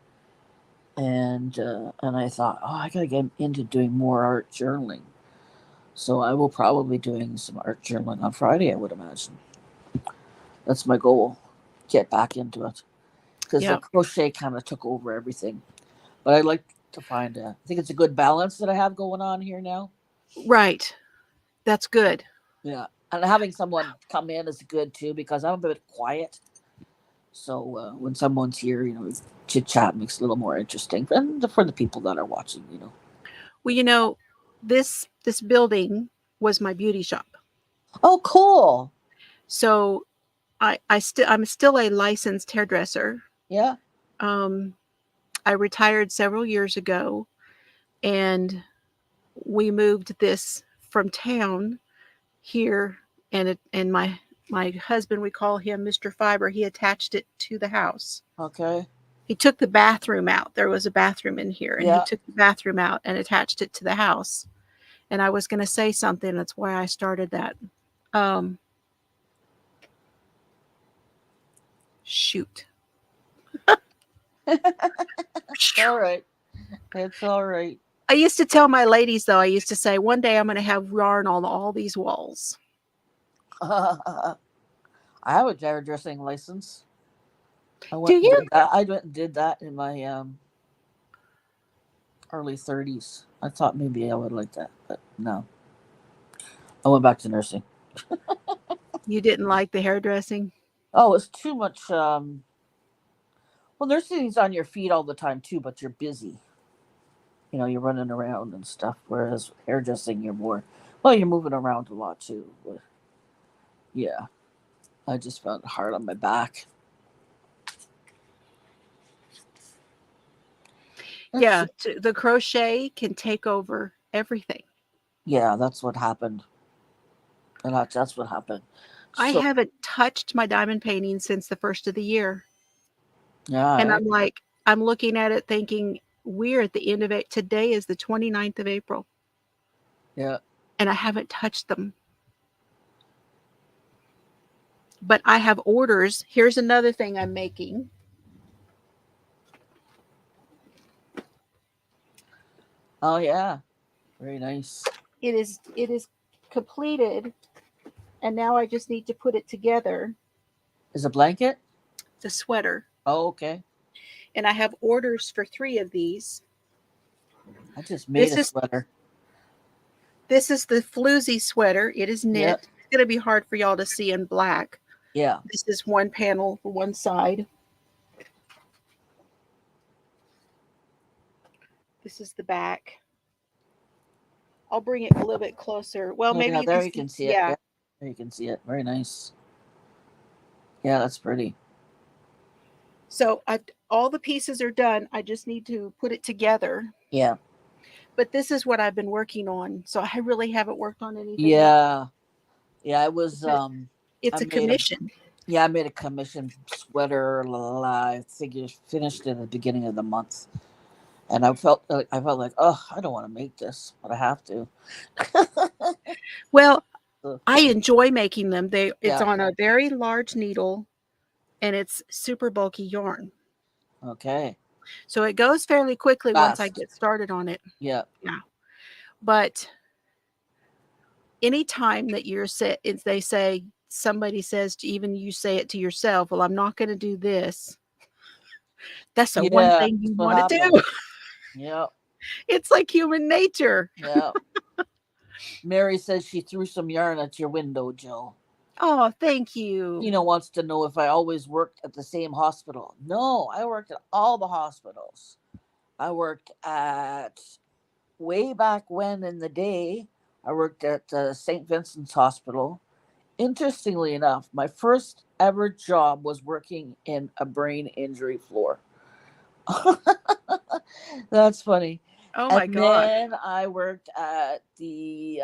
and I thought, oh, I gotta get into doing more art journaling. So I will probably be doing some art journaling on Friday, I would imagine. That's my goal. Get back into it because the
Yeah.
crochet kind of took over everything. But I like to find I think it's a good balance that I have going on here now.
Right. That's good.
Yeah, and having someone come in is good too because I'm a bit quiet. So when someone's here, chit chat makes it a little more interesting, and for the people that are watching.
Well, this building was my beauty shop.
Oh, cool.
So I'm still a licensed hairdresser.
Yeah.
Um, I retired several years ago, and we moved this from town here, and my husband, we call him Mr. Fiber. He attached it to the house.
Okay.
He took the bathroom out. There was a bathroom in here, and he
Yeah.
took the bathroom out and attached it to the house. And I was going to say something. That's why I started that. Um, Shoot.
It's all right. It's all right.
I used to tell my ladies, though, I used to say, one day I'm going to have yarn on all these walls.
I have a hairdressing license. I
Do
went and
you?
did that. I went and did that in my early 30s. I thought maybe I would like that, but no. I went back to nursing.
You didn't like the hairdressing?
Oh, it's too much. Well, nursing's on your feet all the time too, but you're busy. You know, you're running around and stuff. Whereas hairdressing, you're more. Well, you're moving around a lot too. But yeah, I just found it hard on my back.
Yeah, the crochet can take over everything.
Yeah, that's what happened. And that's what happened.
I
So
haven't touched my diamond painting since the first of the year. And
yeah,
I'm like, I'm looking at it thinking, we're at the end of it. Today is the 29th of April.
yeah.
And I haven't touched them. But I have orders. Here's another thing I'm making.
Oh yeah, very nice.
It is completed, and now I just need to put it together.
Is a blanket?
It's a sweater.
Oh, okay.
And I have orders for 3 of these.
I just made
This
a
is
sweater.
this is the floozy sweater. It is knit.
Yep.
It's going to be hard for y'all to see in black.
Yeah.
This is one panel for one side. This is the back. I'll bring it a little bit closer. Well,
Oh,
maybe
yeah,
you
there
can
you can
see.
see it. Yeah. There you can see it. Very nice. Yeah, that's pretty.
So all the pieces are done. I just need to put it together.
Yeah.
But this is what I've been working on. So I really haven't worked on anything else.
Yeah. Yeah, I was
It's
I
a
made
commission.
I made a commission sweater. I think it finished in the beginning of the month. And I felt like, oh, I don't want to make this, but I have to.
Well,
So,
I enjoy making them. It's
yeah.
on a very large needle and it's super bulky yarn.
Okay.
So it goes fairly quickly once I
Fast.
get started on it.
Yeah.
Yeah. But anytime that they say, somebody says, to even you say it to yourself, well, I'm not going to do this. That's the one
Yeah.
thing you
That's what
want to
happened.
do.
Yeah.
It's like human nature.
Yeah. Mary says she threw some yarn at your window, Jill.
Oh, thank you.
Tina wants to know if I always worked at the same hospital. No, I worked at all the hospitals. I worked at, way back when in the day, I worked at St. Vincent's Hospital. Interestingly enough, my first ever job was working in a brain injury floor. That's funny.
Oh
And
my gosh.
then I worked at the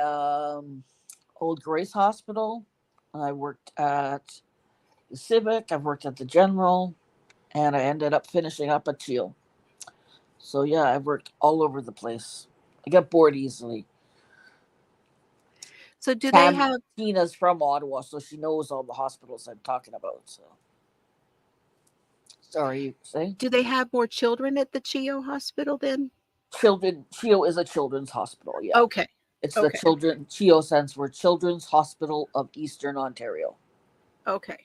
Old Grace Hospital. I worked at the Civic. I've worked at the General, and I ended up finishing up at CHEO. So yeah, I've worked all over the place. I get bored easily.
So do they have
Tina's from Ottawa, so she knows all the hospitals I'm talking about. So sorry, you say
more children at the CHEO hospital then?
children? CHEO is a children's hospital. Yeah,
Okay.
it's the
Okay.
children. CHEO stands for Children's Hospital of Eastern Ontario.
Okay.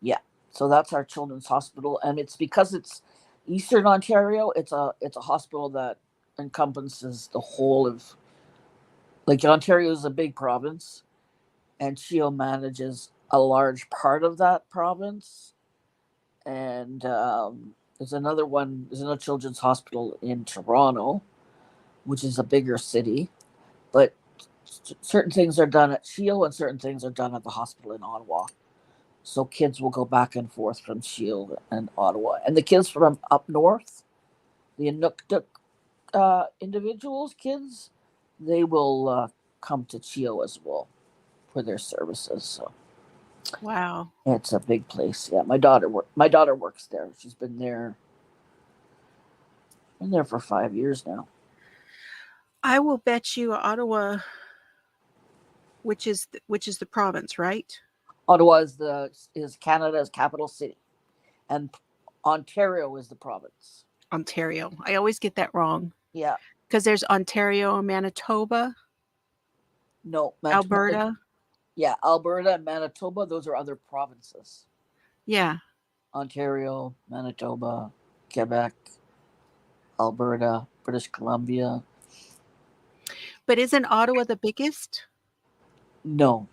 Yeah, so that's our children's hospital, and it's because it's Eastern Ontario. It's a hospital that encompasses the whole of, like, Ontario is a big province, and CHEO manages a large part of that province. And there's another one. There's another children's hospital in Toronto, which is a bigger city, but certain things are done at CHEO and certain things are done at the hospital in Ottawa. So kids will go back and forth from CHEO and Ottawa, and the kids from up north, the Inuktuk individuals, kids, they will come to CHEO as well for their services. So
Wow.
it's a big place. Yeah, my daughter works there. She's been there for 5 years now.
I will bet you Ottawa, which is the province, right?
Ottawa is Canada's capital city. and Ontario is the province.
Ontario. I always get that wrong
Yeah.
because there's Ontario and Manitoba,
No, Manitoba.
Alberta.
Yeah, Alberta and Manitoba, those are other provinces.
Yeah.
Ontario, Manitoba, Quebec, Alberta, British Columbia.
But isn't Ottawa the biggest?
No,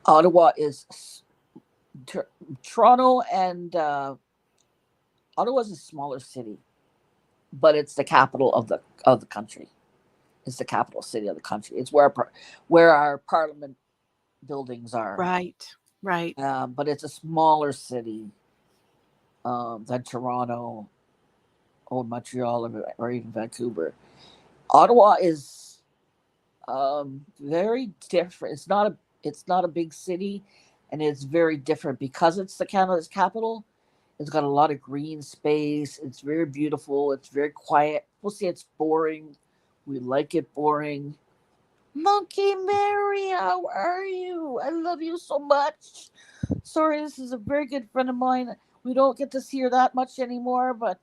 Ottawa is Toronto, and Ottawa is a smaller city, but it's the capital of the country. It's the capital city of the country. It's where our parliament buildings are.
Right. Right.
But it's a smaller city than Toronto or Montreal or even Vancouver. Ottawa is very different. It's not a big city, and it's very different because it's the Canada's capital. It's got a lot of green space. It's very beautiful. It's very quiet. We'll say it's boring. We like it boring. Monkey Mary, how are you? I love you so much. Sorry, this is a very good friend of mine. We don't get to see her that much anymore, but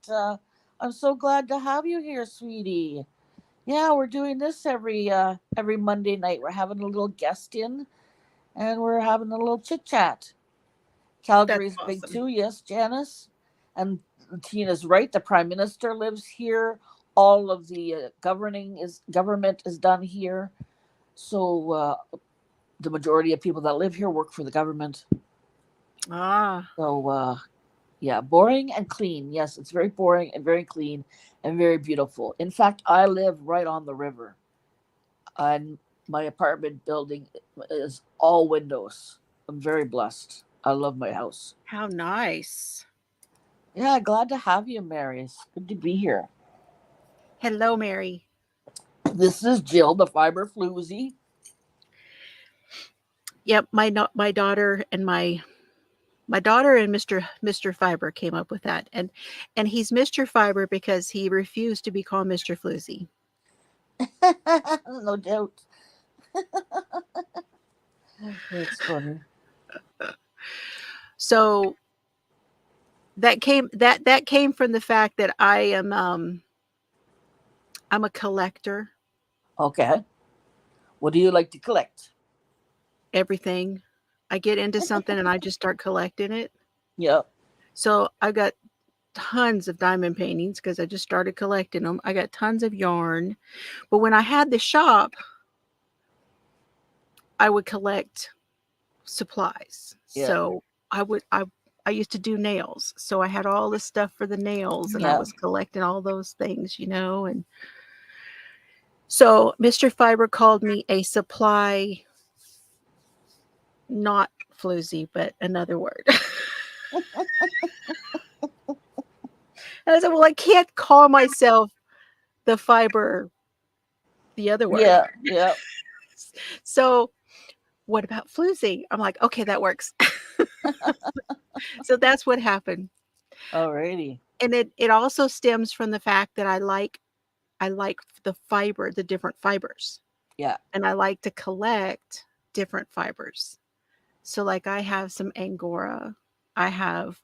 I'm so glad to have you here, sweetie. Yeah, we're doing this every Monday night. We're having a little guest in, and we're having a little chit chat.
That's
Calgary's big
awesome.
too, yes, Janice. And Tina's right. The Prime Minister lives here. All of the government is done here. So the majority of people that live here work for the government.
Ah.
So yeah, boring and clean. Yes, it's very boring and very clean and very beautiful. In fact, I live right on the river, and my apartment building is all windows. I'm very blessed. I love my house.
How nice.
Yeah, glad to have you, Mary. It's good to be here.
Hello, Mary.
This is Jill, the fiber floozy.
Yep, my daughter and my daughter and Mr. Fiber came up with that. And he's Mr. Fiber because he refused to be called Mr. Floozy.
No doubt. That's funny.
So that came from the fact that I'm a collector,
Okay. What do you like to collect?
everything. I get into something and I just start collecting it.
Yep.
So I got tons of diamond paintings because I just started collecting them. I got tons of yarn. But when I had the shop, I would collect supplies.
Yeah.
So I used to do nails. So I had all this stuff for the nails and I
Yeah.
was collecting all those things, and so Mr. Fiber called me a supply, not floozy, but another word. And I said, well, I can't call myself the fiber, the other word.
Yeah. Yeah.
So what about floozy? I'm like, okay, that works. So that's what happened.
Alrighty.
And it also stems from the fact that I like the fiber, the different fibers.
Yeah.
And I like to collect different fibers. So like I have some Angora, I have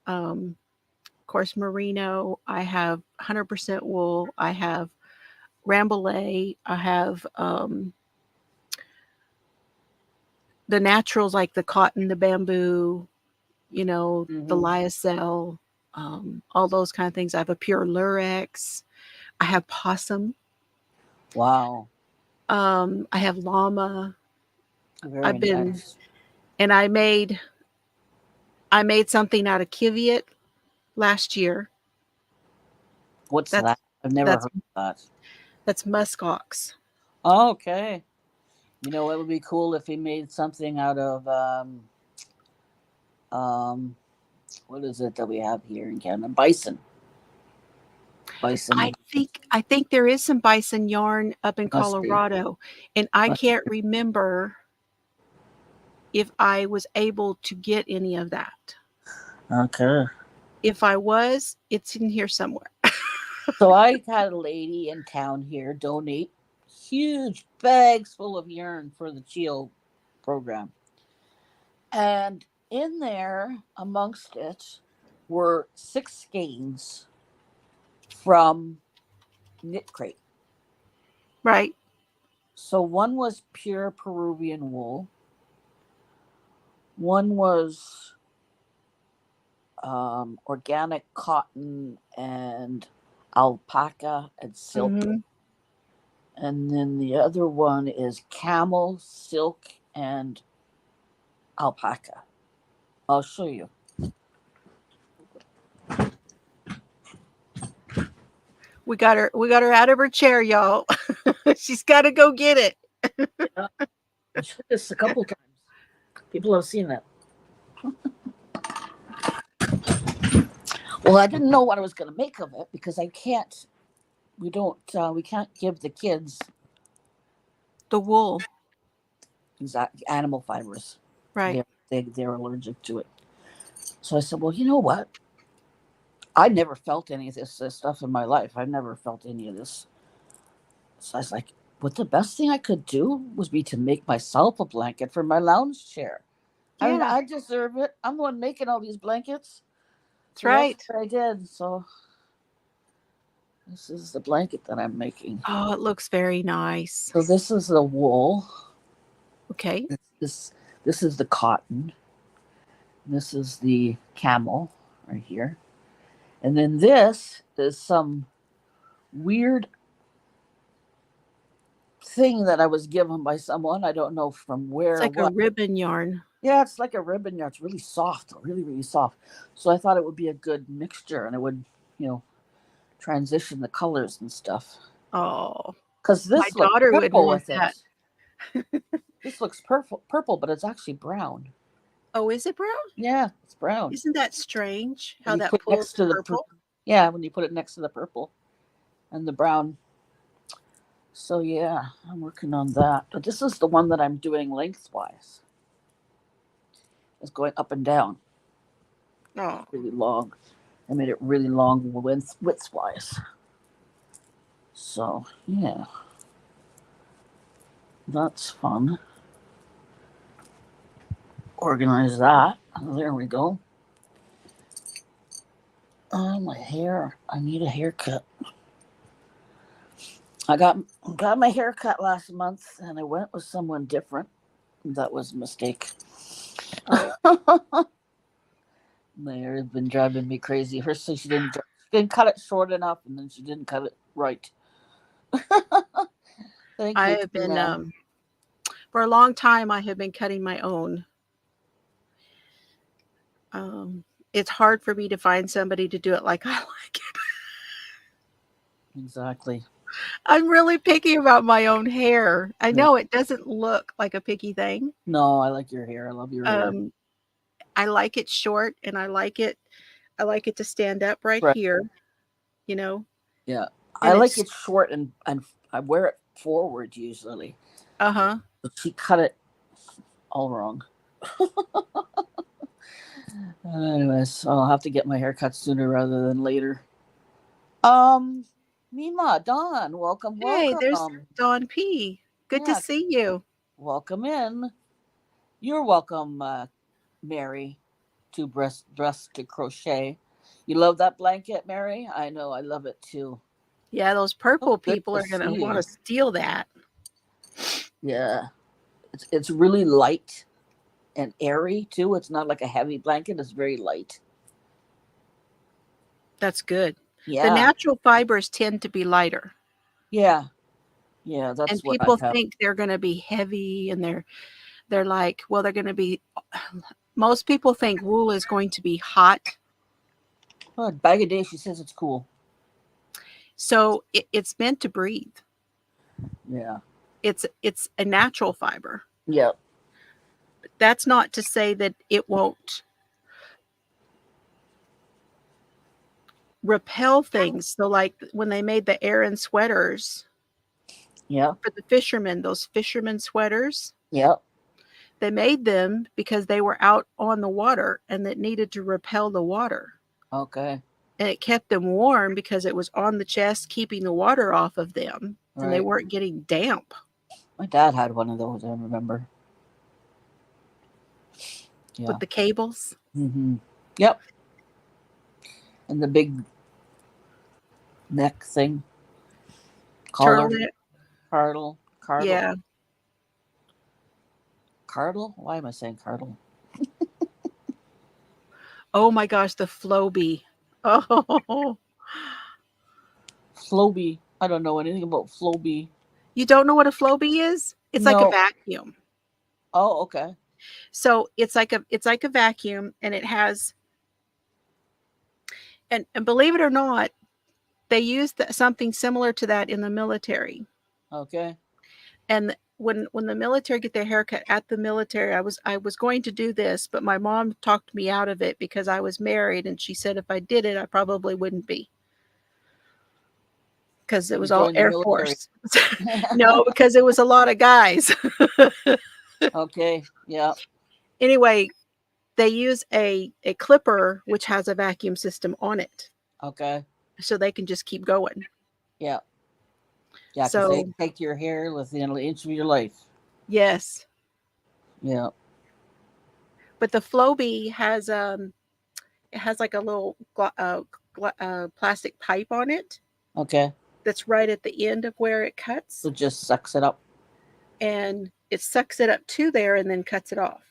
of course merino, I have 100% wool, I have Rambouillet, I have the naturals like the cotton, the bamboo, the
Mm-hmm.
lyocell, all those kind of things. I have a pure lurex. I have possum.
Wow.
I have llama.
Very
I've been
nice.
and I made something out of kiviot last year.
What's
That's
that? I've never
that's
heard of that.
that's muskox.
Okay. You know, it would be cool if he made something out of um what is it that we have here in Canada? Bison.
I
Bison.
think I think there is some bison yarn up in
Must be.
Colorado, and I can't remember if I was able to get any of that.
Okay.
If I was, it's in here somewhere.
So I had a lady in town here donate huge bags full of yarn for the CHEO program. And in there, amongst it, were 6 skeins from Knit Crate.
Right.
So one was pure Peruvian wool. One was organic cotton and alpaca and silk.
Mm-hmm.
And then the other one is camel, silk, and alpaca. I'll show you.
We got her out of her chair, y'all. She's got to go get it.
Yeah, I showed this a couple times. People have seen it. Well, I didn't know what I was going to make of it because we can't give the kids
the wool.
Exact animal fibers.
Right.
They're allergic to it. So I said, well, you know what? I never felt any of this stuff in my life. I've never felt any of this. So I was like, what the best thing I could do was be to make myself a blanket for my lounge chair. I mean,
Yeah.
I deserve it. I'm the one making all these blankets.
That's
So
right.
that's what I did. So this is the blanket that I'm making.
Oh, it looks very nice.
So this is the wool.
Okay.
This is the cotton. This is the camel right here. And then this is some weird thing that I was given by someone. I don't know from where.
It's like a ribbon yarn.
Yeah, it's like a ribbon yarn. It's really soft, really, really soft. So I thought it would be a good mixture and it would, transition the colors and stuff.
Oh.
Because this
My
looks
daughter would
purple
want
with
that.
it. This looks purple, but it's actually brown.
Oh, is it brown?
Yeah, it's brown.
Isn't that strange how
When you
that
put
pulls
next to the
purple?
Yeah, when you put it next to the purple and the brown. So yeah, I'm working on that. But this is the one that I'm doing lengthwise. It's going up and down.
Oh.
Really long. I made it really long widthwise. So yeah, that's fun. Organize that. There we go. Oh, my hair. I need a haircut. I got my hair cut last month and I went with someone different. That was a mistake.
Oh.
My hair has been driving me crazy. First, she didn't cut it short enough, and then she didn't cut it right. Thank
I
you,
have been
Tina.
for a long time I have been cutting my own. It's hard for me to find somebody to do it like I like it.
Exactly.
I'm really picky about my own hair. I know it doesn't look like a picky thing.
No, I like your hair. I love your hair.
I like it short and I like it to stand up right here,
Yeah.
And
I like it short and I wear it forward usually.
Uh-huh.
But she cut it all wrong. Anyways, I'll have to get my hair cut sooner rather than later. Mima, Dawn, welcome.
Hey, there's Dawn P. Good to see you.
Welcome in. You're welcome, Mary, to breast to crochet. You love that blanket, Mary? I know, I love it too.
Yeah, those purple people are gonna want to steal that.
Yeah, it's really light and airy too. It's not like a heavy blanket. It's very light.
That's good.
Yeah.
The natural fibers tend to be lighter.
Yeah. Yeah, that's
and
what
people think they're going to be heavy, and they're like, well, they're going to be. Most people think wool is going to be hot.
Well, bag a day, she says it's cool.
So it's meant to breathe.
Yeah.
It's a natural fiber.
Yeah.
But that's not to say that it won't repel things. So like when they made the Aran sweaters.
Yeah.
For the fishermen, those fishermen sweaters.
Yeah.
They made them because they were out on the water and that needed to repel the water.
Okay.
And it kept them warm because it was on the chest, keeping the water off of them. Right. And they weren't getting damp.
My dad had one of those, I remember.
Yeah. With the cables.
Mm-hmm. Yep. And the big neck thing. Collar.
Turtleneck.
Cardle. Cardle.
Yeah.
Cardle? Why am I saying cardle?
Oh my gosh, the Flowbee. Oh,
Flowbee. I don't know anything about Flowbee.
you don't know what a Flowbee is? It's like a
No.
vacuum.
Oh, okay.
So it's like a vacuum, and it has, and believe it or not, they use something similar to that in the military.
Okay.
And when the military get their haircut at the military, I was going to do this, but my mom talked me out of it because I was married, and she said if I did it, I probably wouldn't be, because it
You
was all
joined the
Air
military.
Force. No, because it was a lot of guys.
Okay. Yeah.
Anyway, they use a clipper which has a vacuum system on it,
Okay.
so they can just keep going.
Yeah. Yeah, because they
So
take your hair within an inch of your life.
yes,
Yeah.
but the Flowbee has it has like a little plastic pipe on it
Okay.
that's right at the end of where it cuts,
So just sucks it up.
and it sucks it up to there and then cuts it off.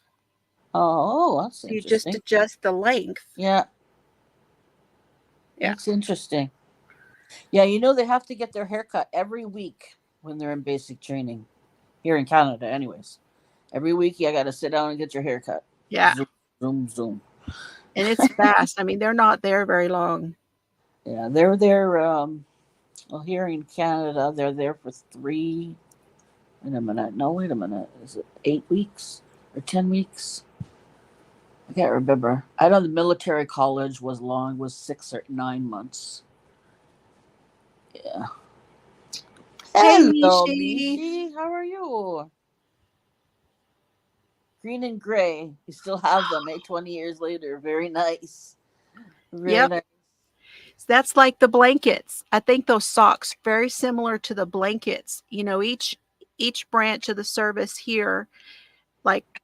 Oh, that's
So you just
interesting.
adjust the length.
Yeah,
Yeah.
that's interesting. Yeah, you know they have to get their hair cut every week when they're in basic training here in Canada, anyways. Every week you got to sit down and get your hair cut.
Yeah.
Zoom, zoom, zoom.
And it's fast. I mean, they're not there very long.
Yeah, they're there. Well, here in Canada, they're there for 3. Wait a minute. No, wait a minute. Is it 8 weeks or 10 weeks? I can't remember. I know the military college was long, was 6 or 9 months. Yeah.
Hey,
Hello,
Mishi.
Mishi. How are you? Green and gray. You still have them, 20 years later. Very nice. Very
Yep.
nice.
That's like the blankets. I think those socks very similar to the blankets. Each branch of the service here, like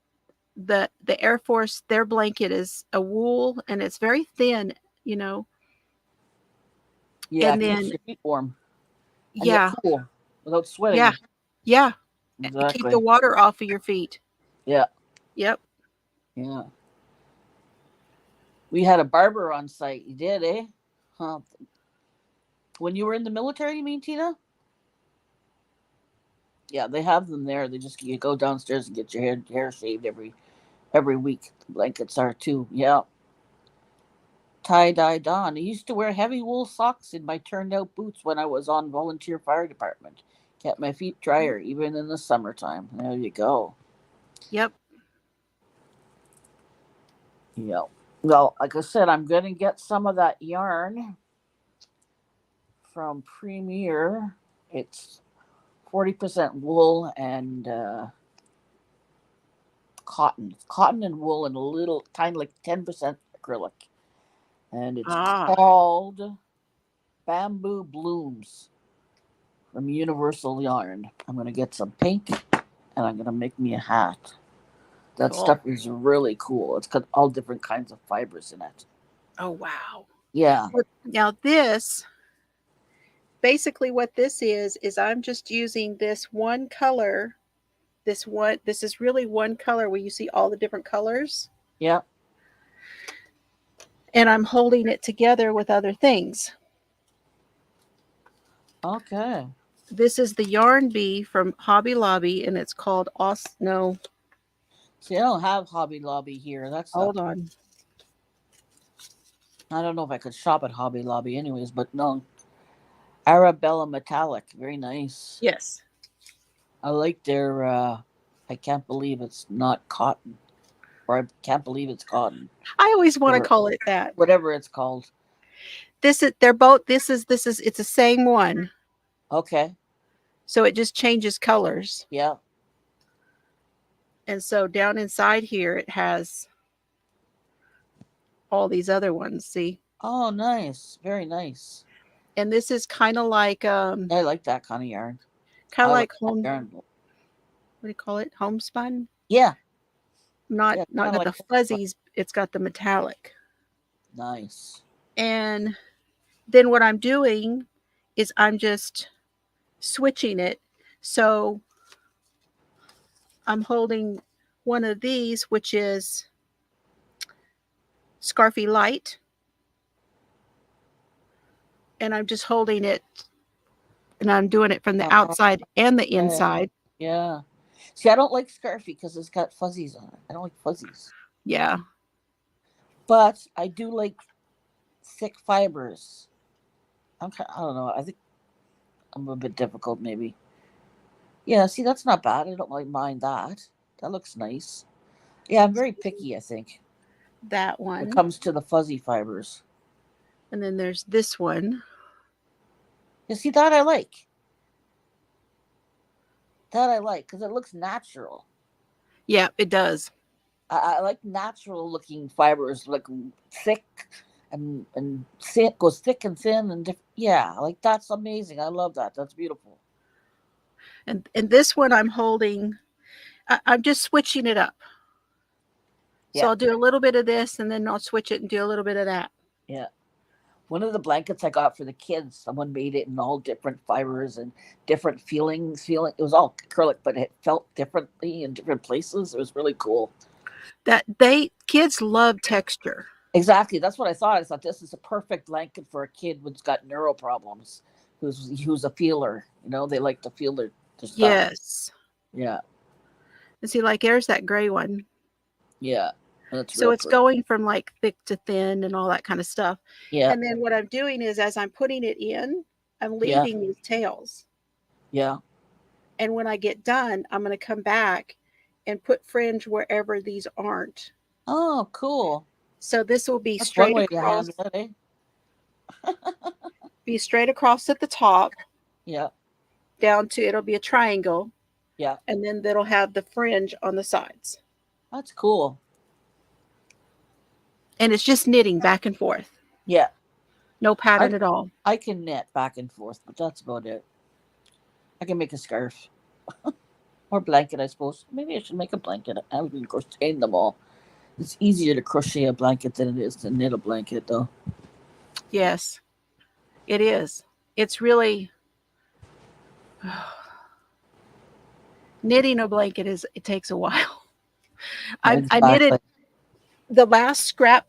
the Air Force, their blanket is a wool, and it's very thin, you know.
Yeah,
And
it keeps
then
your feet warm and yet
yeah,
cool without
yeah,
sweating.
yeah. Keep the
Exactly.
water off of your feet.
Yeah.
Yep.
Yeah. We had a barber on site. You did, eh? Huh. When you were in the military, you mean, Tina? Yeah, they have them there. They just you go downstairs and get your hair shaved every week. The blankets are too. Yeah. Tie dye Don. I used to wear heavy wool socks in my turned out boots when I was on volunteer fire department. Kept my feet drier even in the summertime. There you go.
Yep.
Yeah. Well, like I said, I'm gonna get some of that yarn from Premier. It's 40% wool and cotton. Cotton and wool and a little tiny like 10% acrylic. And it's
Ah,
called Bamboo Blooms from Universal Yarn. I'm gonna get some pink and I'm gonna make me a hat. That
cool.
stuff is really cool. It's got all different kinds of fibers in it.
Oh, wow.
Yeah.
Now this, basically what this is I'm just using this one color. This is really one color where you see all the different colors,
Yeah.
and I'm holding it together with other things.
Okay.
This is the yarn bee from Hobby Lobby, and it's called no,
See, I don't have Hobby Lobby here. That's
hold
not.
on.
I don't know if I could shop at Hobby Lobby, anyways. But no, Arabella Metallic, very nice.
Yes.
I like their. I can't believe it's not cotton, or I can't believe it's cotton,
I always want to
or
call it that.
whatever it's called.
They're both this is it's the same one.
Okay.
So it just changes colors.
Yeah.
And so down inside here it has all these other ones, see?
Oh, nice. Very nice.
And this is
I like that kind of yarn.
kind of
I like
like
that
home,
yarn.
what do you call it? Homespun?
Yeah.
Not
Yeah.
not
Kind of
got
like
the fuzzies, it's got the metallic.
nice.
And then what I'm doing is I'm just switching it. So I'm holding one of these, which is Scarfy Light, and I'm just holding it, and I'm doing it from the
Oh,
outside and the
yeah.
inside.
Yeah. See, I don't like scarfy because it's got fuzzies on it. I don't like fuzzies.
Yeah.
But I do like thick fibers. I don't know. I think I'm a bit difficult, maybe. Yeah, see, that's not bad. I don't like mind that. That looks nice. Yeah, I'm very picky, I think,
That
when it
one.
comes to the fuzzy fibers.
And then there's this one.
You see, that I like. That I like because it looks natural.
Yeah, it does.
I like natural looking fibers, like thick and thin, goes thick and thin and yeah, like that's amazing. I love that. That's beautiful.
And this one I'm holding, I'm just switching it up. So
Yeah,
I'll do a little bit of this and then I'll switch it and do a little bit of that.
yeah. One of the blankets I got for the kids, someone made it in all different fibers and different feelings. Feeling it was all acrylic, but it felt differently in different places. It was really cool.
That kids love texture.
Exactly. That's what I thought. I thought this is a perfect blanket for a kid who's got neuro problems, who's a feeler. You know, they like to feel their stuff.
Yes.
Yeah.
And see, like there's that gray one.
Yeah. That's
So
real
it's
pretty.
going from like thick to thin and all that kind of stuff.
Yeah.
And then what I'm doing is as I'm putting it in, I'm
Yeah.
leaving these tails.
Yeah.
And when I get done, I'm going to come back and put fringe wherever these aren't.
Oh, cool.
So this will be
That's one
straight
way to
across,
handle it, eh?
at the top
Yeah.
down to it'll be a triangle,
Yeah.
and then that'll have the fringe on the sides.
That's cool.
And it's just knitting back and forth.
Yeah.
No
I
pattern at all.
I can knit back and forth, but that's about it. I can make a scarf or blanket, I suppose. Maybe I should make a blanket. I've been crocheting them all. It's easier to crochet a blanket than it is to knit a blanket, though.
Yes, it is. It's really knitting a blanket it takes a while. I knitted
Exactly.
the last scrap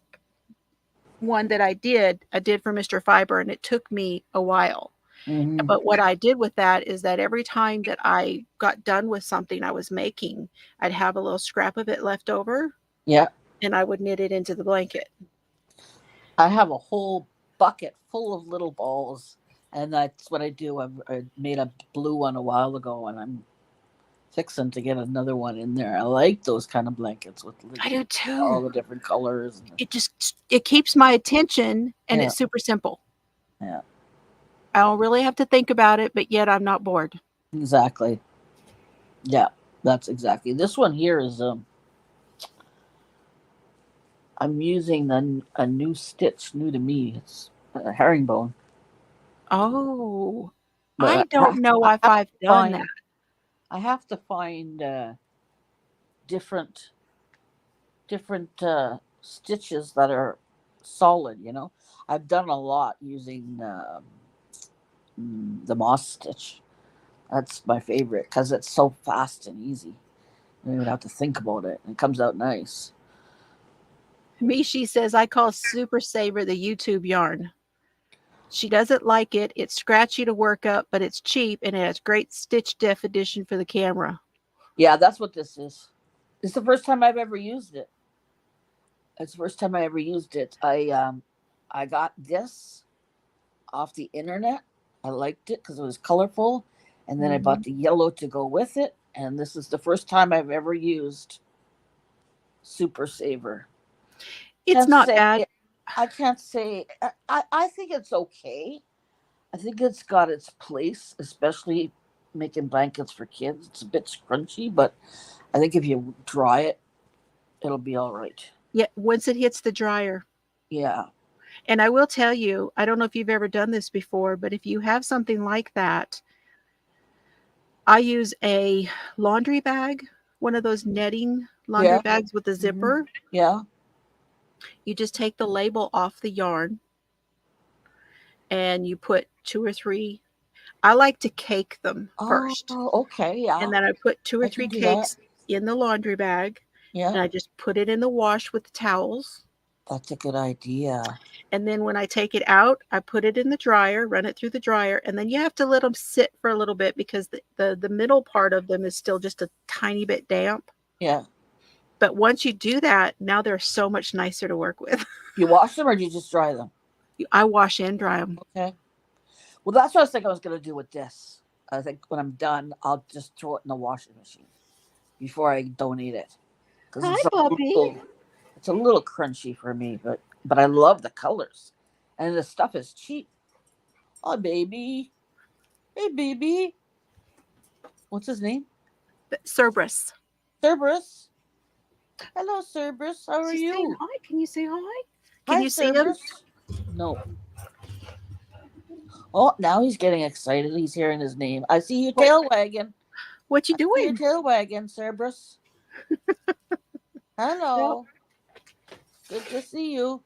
one that I did for Mr. Fiber, and it took me a while.
Hmm.
But what I did with that is that every time that I got done with something I was making, I'd have a little scrap of it left over
Yeah.
and I would knit it into the blanket.
I have a whole bucket full of little balls, and that's what I do. I made a blue one a while ago, and I'm fixing to get another one in there. I like those kind of blankets with
I do
all
too.
the different colors.
It keeps my attention and
Yeah.
it's super simple.
Yeah.
I don't really have to think about it, but yet I'm not bored.
Exactly. Yeah. That's exactly. This one here is I'm using a new stitch, new to me. It's a herringbone,
Oh, I
but
don't know
I
if
have
I've
to
done that.
find I have to find different stitches that are solid. You know, I've done a lot using the moss stitch. That's my favorite because it's so fast and easy. You don't even have to think about it. It comes out nice.
Mishi says I call Super Saver the YouTube yarn. She doesn't like it. It's scratchy to work up, but it's cheap and it has great stitch definition for the camera.
Yeah, that's what this is. It's the first time I've ever used it. It's the first time I ever used it. I got this off the internet. I liked it because it was colorful, and then I bought
Mhm.
the yellow to go with it. And this is the first time I've ever used Super Saver.
It's
Can't
not
say
bad.
I can't say I think it's okay. I think it's got its place, especially making blankets for kids. It's a bit scrunchy, but I think if you dry it, it'll be all right.
Yeah, once it hits the dryer.
Yeah.
And I will tell you, I don't know if you've ever done this before, but if you have something like that, I use a laundry bag, one of those netting laundry
Yeah.
bags with a
Hmm.
zipper.
Yeah.
You just take the label off the yarn and you put 2 or 3. I like to cake them first.
Oh, okay, yeah.
And then I put 2 or
I
3
can do that.
cakes in the laundry bag,
Yeah,
and I just put it in the wash with the towels.
that's a good idea.
And then when I take it out, I put it in the dryer, run it through the dryer, and then you have to let them sit for a little bit because the middle part of them is still just a tiny bit damp.
Yeah.
But once you do that, now they're so much nicer to work with.
You wash them or do you just dry them?
I wash and dry them.
Okay. Well, that's what I was thinking I was going to do with this. I think when I'm done, I'll just throw it in the washing machine before I donate it. Because
Hi, puppy.
it's a little crunchy for me, but I love the colors. And the stuff is cheap. Oh, baby. Hey, baby. What's his name?
Cerberus.
Cerberus. Hello, Cerberus. How are
She's saying
you?
hi. Can you say hi?
Hi,
Can you see him?
Cerberus. No. Oh, now he's getting excited. He's hearing his name. I see your tail wagging.
What you
I see your
doing?
tail wagging, Cerberus. Hello. Good to see you.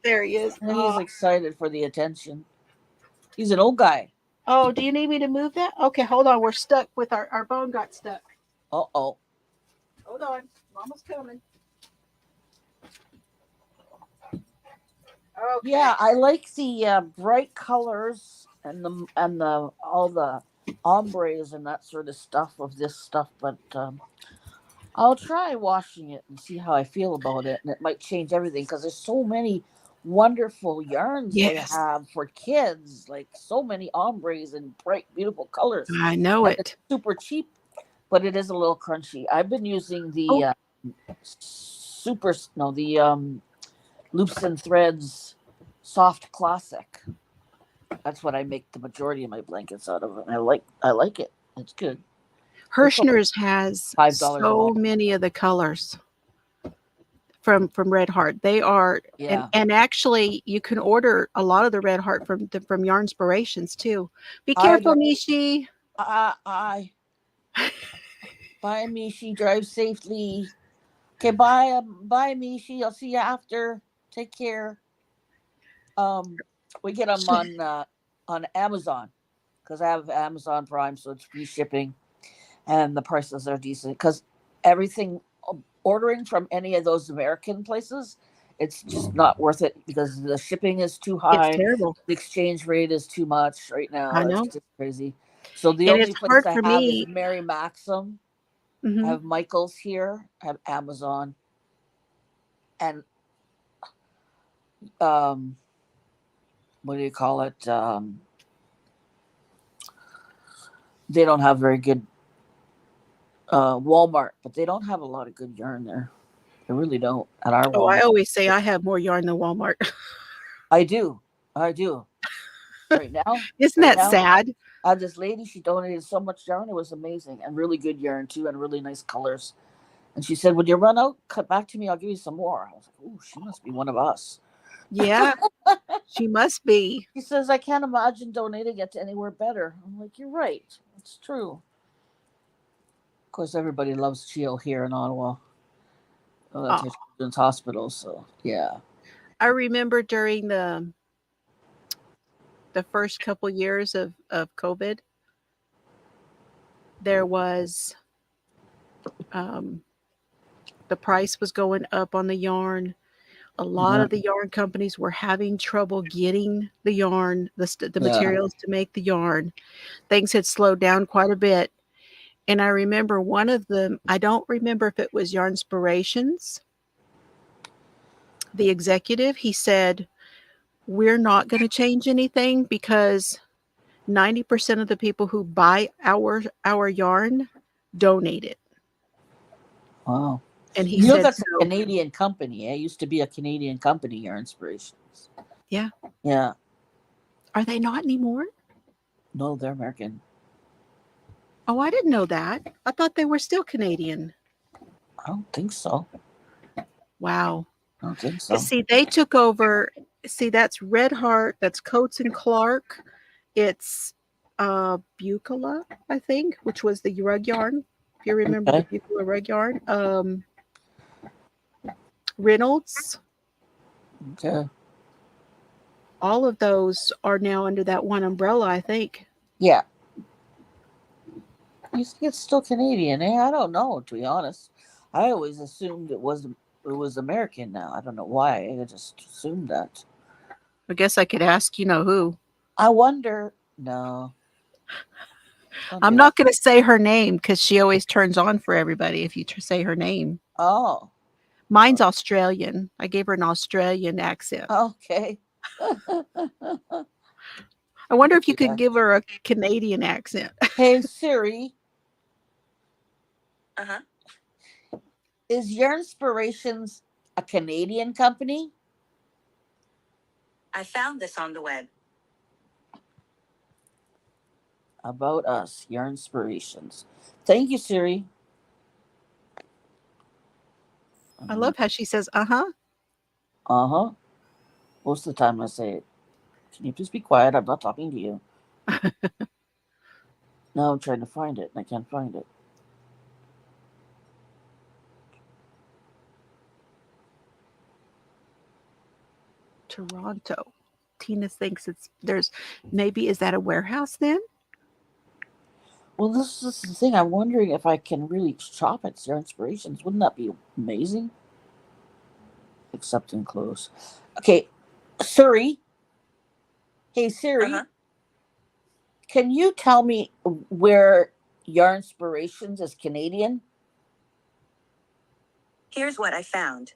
There he is.
And he's excited for the attention. He's an old guy.
Oh, do you need me to move that? Okay, hold on. We're stuck with our bone got stuck.
Uh-oh.
Hold on. Mama's coming. Okay.
Yeah, I like the bright colors and the all the ombres and that sort of stuff of this stuff, but I'll try washing it and see how I feel about it, and it might change everything because there's so many wonderful yarns they
Yes.
have for kids, like so many ombres and bright, beautiful colors.
I know
And
it.
it's super cheap, but it is a little crunchy. I've been using the Loops and Threads Soft Classic. That's what I make the majority of my blankets out of, and I like it. It's good.
Hirschner's has
$5 a
so
ball.
many of the colors from Red Heart. They are
Yeah.
and actually you can order a lot of the Red Heart from Yarnspirations too. Be
I
careful,
love-
Mishi.
Bye, Mishi. Drive safely. Okay, bye, Mishi. I'll see you after. Take care. We get them on Amazon because I have Amazon Prime, so it's free shipping, and the prices are decent. Because everything ordering from any of those American places, it's just not worth it because the shipping is too high.
It's terrible.
The exchange rate is too much right now.
I know.
It's just crazy. So the
And
only
it's
place
hard
I
for
have
me.
is Mary Maxim.
Mhm.
I have Michael's here. I have Amazon, and what do you call it? They don't have very good Walmart, but they don't have a lot of good yarn there. They really don't at our
Oh, I
Walmart.
always say I have more yarn than Walmart.
I do. Right now,
Isn't that sad?
I have this lady. She donated so much yarn. It was amazing, and really good yarn too, and really nice colors. And she said, "When you run out, cut back to me. I'll give you some more." I was like, "Ooh, she must be one of us."
Yeah, she must be.
She says, "I can't imagine donating it to anywhere better." I'm like, "You're right. It's true." Of course, everybody loves CHEO here in Ottawa. That's a children's hospital, so yeah.
I remember during the first couple years of COVID, there was the price was going up on the yarn. A lot of the yarn companies were having trouble getting the yarn, the materials to make the yarn. Things had slowed down quite a bit. And I remember one of them, I don't remember if it was Yarnspirations, the executive, he said, "We're not going to change anything because 90% of the people who buy our yarn donate it."
Wow.
And he said,
that's
so,
a Canadian company. It used to be a Canadian company, Your Inspirations.
Yeah.
Yeah.
Are they not anymore?
No, they're American.
Oh, I didn't know that. I thought they were still Canadian.
I don't think so.
Wow.
I don't think so.
See, they took over. See, that's Red Heart. That's Coates and Clark. It's Bucola, I think, which was the rug yarn. If you remember the Bucola rug yarn. Reynolds.
Okay.
all of those are now under that one umbrella, I think.
Yeah. You think it's still Canadian, eh? I don't know, to be honest. I always assumed it was American now. I don't know why. I just assumed that.
I guess I could ask who.
I wonder. No, don't
I'm
do that.
not going to say her name because she always turns on for everybody if you say her name.
Oh,
Mine's Australian. I gave her an Australian accent.
okay.
I wonder
Don't
if you
do
could
that.
give her a Canadian accent.
Hey Siri,
Uh-huh.
is Your Inspirations a Canadian company?
I found this on the web.
About us, Your Inspirations. Thank you, Siri.
I love how she says, uh-huh.
Uh-huh. Most of the time I say it. Can you please be quiet? I'm not talking to you. Now I'm trying to find it and I can't find it.
Toronto. Tina thinks is that a warehouse then?
Well, this is the thing. I'm wondering if I can really shop at Your Inspirations. Wouldn't that be amazing? Except in clothes. Okay, Siri. Hey, Siri.
Uh-huh.
Can you tell me where Your Inspirations is Canadian?
Here's what I found.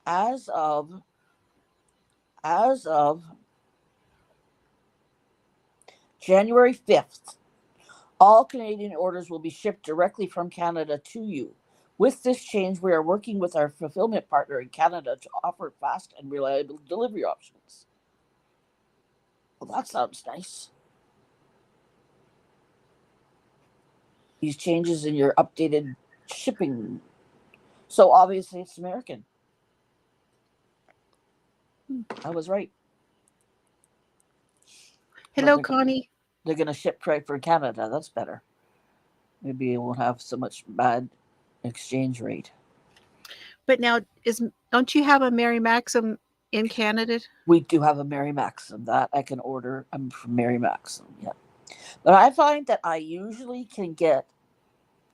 As of January 5th, all Canadian orders will be shipped directly from Canada to you. With this change, we are working with our fulfillment partner in Canada to offer fast and reliable delivery options. Well, that sounds nice. These changes in your updated shipping. So obviously it's American. I was right.
Hello,
But
Connie.
they're going to ship right for Canada. That's better. Maybe it won't have so much bad exchange rate.
But now, don't you have a Mary Maxim in Canada?
We do have a Mary Maxim that I can order. I'm from Mary Maxim, yeah. But I find that I usually can get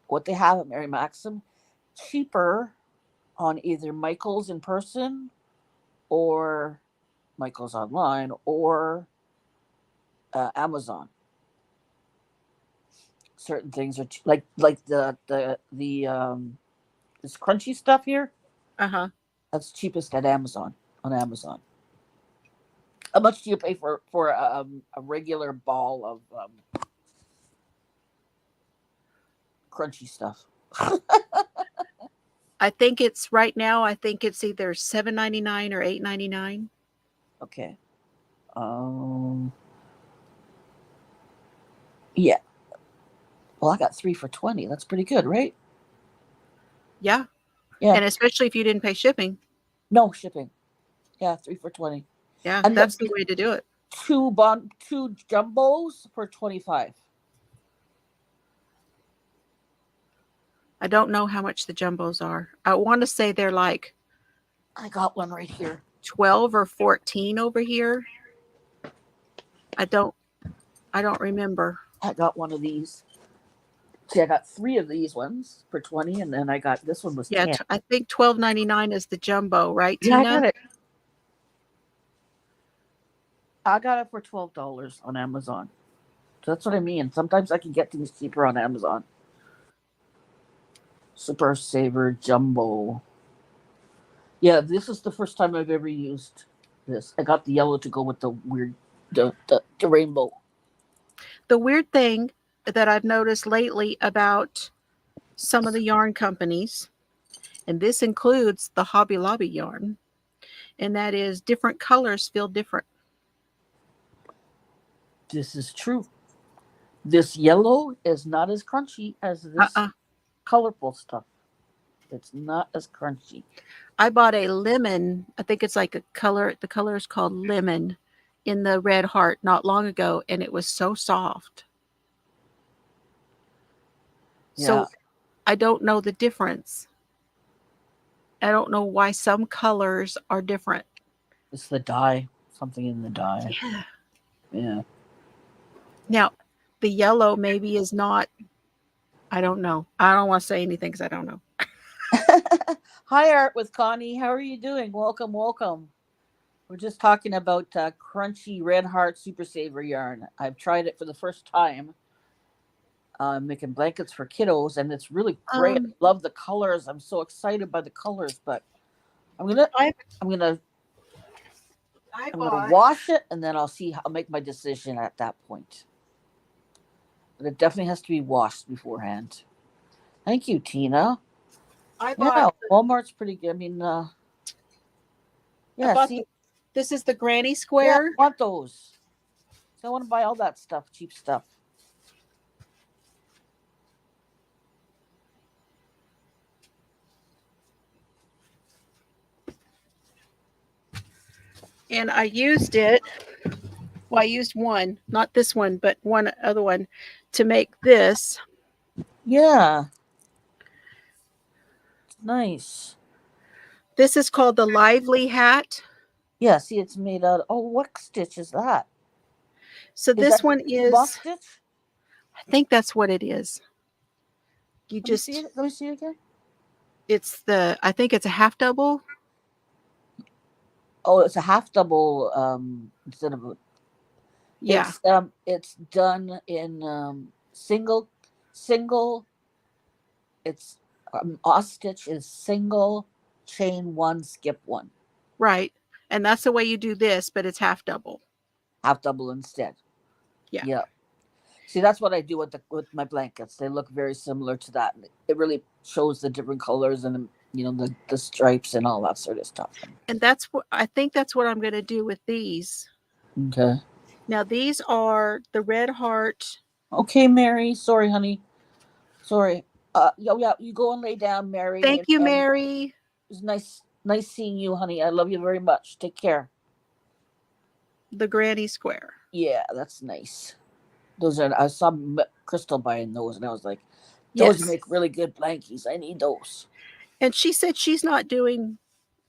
what they have at Mary Maxim cheaper on either Michael's in person or Michael's online or Amazon. Certain things are like the this crunchy stuff here.
Uh-huh.
That's cheapest at Amazon on Amazon. How much do you pay for a regular ball of crunchy stuff?
I think it's right now. I think it's either $7.99 or $8.99.
Okay. Yeah. Well, I got 3 for $20. That's pretty good, right?
Yeah.
Yeah.
And especially if you didn't pay shipping.
No shipping. Yeah, 3 for $20.
Yeah,
And
that's the way to do it.
Two jumbos for $25.
I don't know how much the jumbos are. I want to say they're like
I got one right here.
12 or 14 over here. I don't remember.
I got one of these. See, I got 3 of these ones for 20, and then I got this one was 10.
I think $12.99 is the jumbo, right,
Yeah,
Tina?
I got it. I got it for $12 on Amazon. So that's what I mean. Sometimes I can get things cheaper on Amazon. Super Saver Jumbo. Yeah, this is the first time I've ever used this. I got the yellow to go with the weird, the rainbow.
The weird thing that I've noticed lately about some of the yarn companies, and this includes the Hobby Lobby yarn, and that is different colors feel different.
This is true. This yellow is not as crunchy as this colorful stuff. It's not as crunchy.
I bought a lemon. I think it's like a color. The color is called lemon in the red heart not long ago, and it was so soft.
Yeah.
So I don't know the difference. I don't know why some colors are different.
It's the dye. Something in the dye.
Yeah.
Yeah.
Now, the yellow maybe is not, I don't know. I don't want to say anything because I don't know.
Hi, Art with Connie. How are you doing? Welcome, welcome. We're just talking about crunchy Red Heart Super Saver yarn. I've tried it for the first time. Making blankets for kiddos, and it's really great. I love the colors. I'm so excited by the colors, but I'm gonna wash it, and then I'll make my decision at that point. But it definitely has to be washed beforehand. Thank you, Tina. Yeah, Walmart's pretty good. I mean, yeah. See,
this is the granny
yeah,
square.
I want those. So I want to buy all that stuff, cheap stuff.
And I used it. Well, I used one, not this one, but one other one to make this.
Yeah. Nice.
This is called the Lively Hat.
Yeah, see, it's made out of, oh, what stitch is that?
So this one is,
mock stitch?
I think that's what it is. You
Let
just,
me see it again.
I think it's a half double.
Oh, it's a half double instead of a,
Yeah.
It's done in single, it's off stitch is single, chain one, skip one.
Right. And that's the way you do this, but it's half double.
Half double instead.
Yeah.
Yeah. See, that's what I do with my blankets. They look very similar to that. It really shows the different colors and the stripes and all that sort of stuff.
And I think that's what I'm going to do with these.
Okay.
Now these are the Red Heart.
Okay, Mary. Sorry, honey. Sorry. Yeah. You go and lay down, Mary.
Thank you, Mary.
It was nice seeing you, honey. I love you very much. Take care.
The granny square.
Yeah, that's nice. I saw Crystal buying those, and I was like, those make really good blankies. I need those.
And she said she's not doing.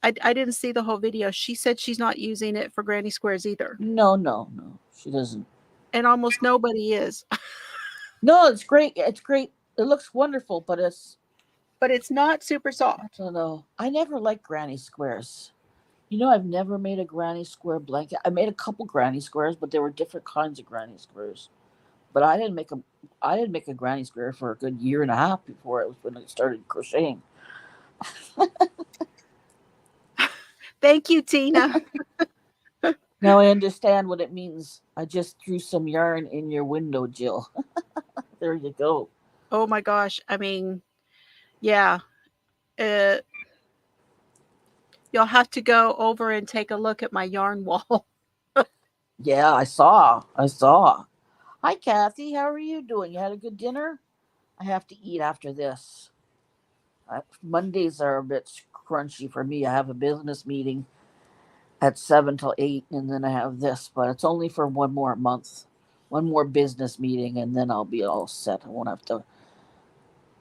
I didn't see the whole video. She said she's not using it for granny squares either.
No, she doesn't.
And almost nobody is.
No, it's great. It's great. It looks wonderful, but
it's not super soft.
I don't know. I never liked granny squares. I've never made a granny square blanket. I made a couple granny squares, but there were different kinds of granny squares. But I didn't make a granny square for a good year and a half before when I started crocheting.
Thank you, Tina.
Now I understand what it means. I just threw some yarn in your window, Jill. There you go.
Oh my gosh. I mean, yeah. You'll have to go over and take a look at my yarn wall.
Yeah, I saw. Hi, Kathy. How are you doing? You had a good dinner? I have to eat after this. Mondays are a bit crunchy for me. I have a business meeting at 7 till 8, and then I have this, but it's only for one more month, one more business meeting, and then I'll be all set. I won't have to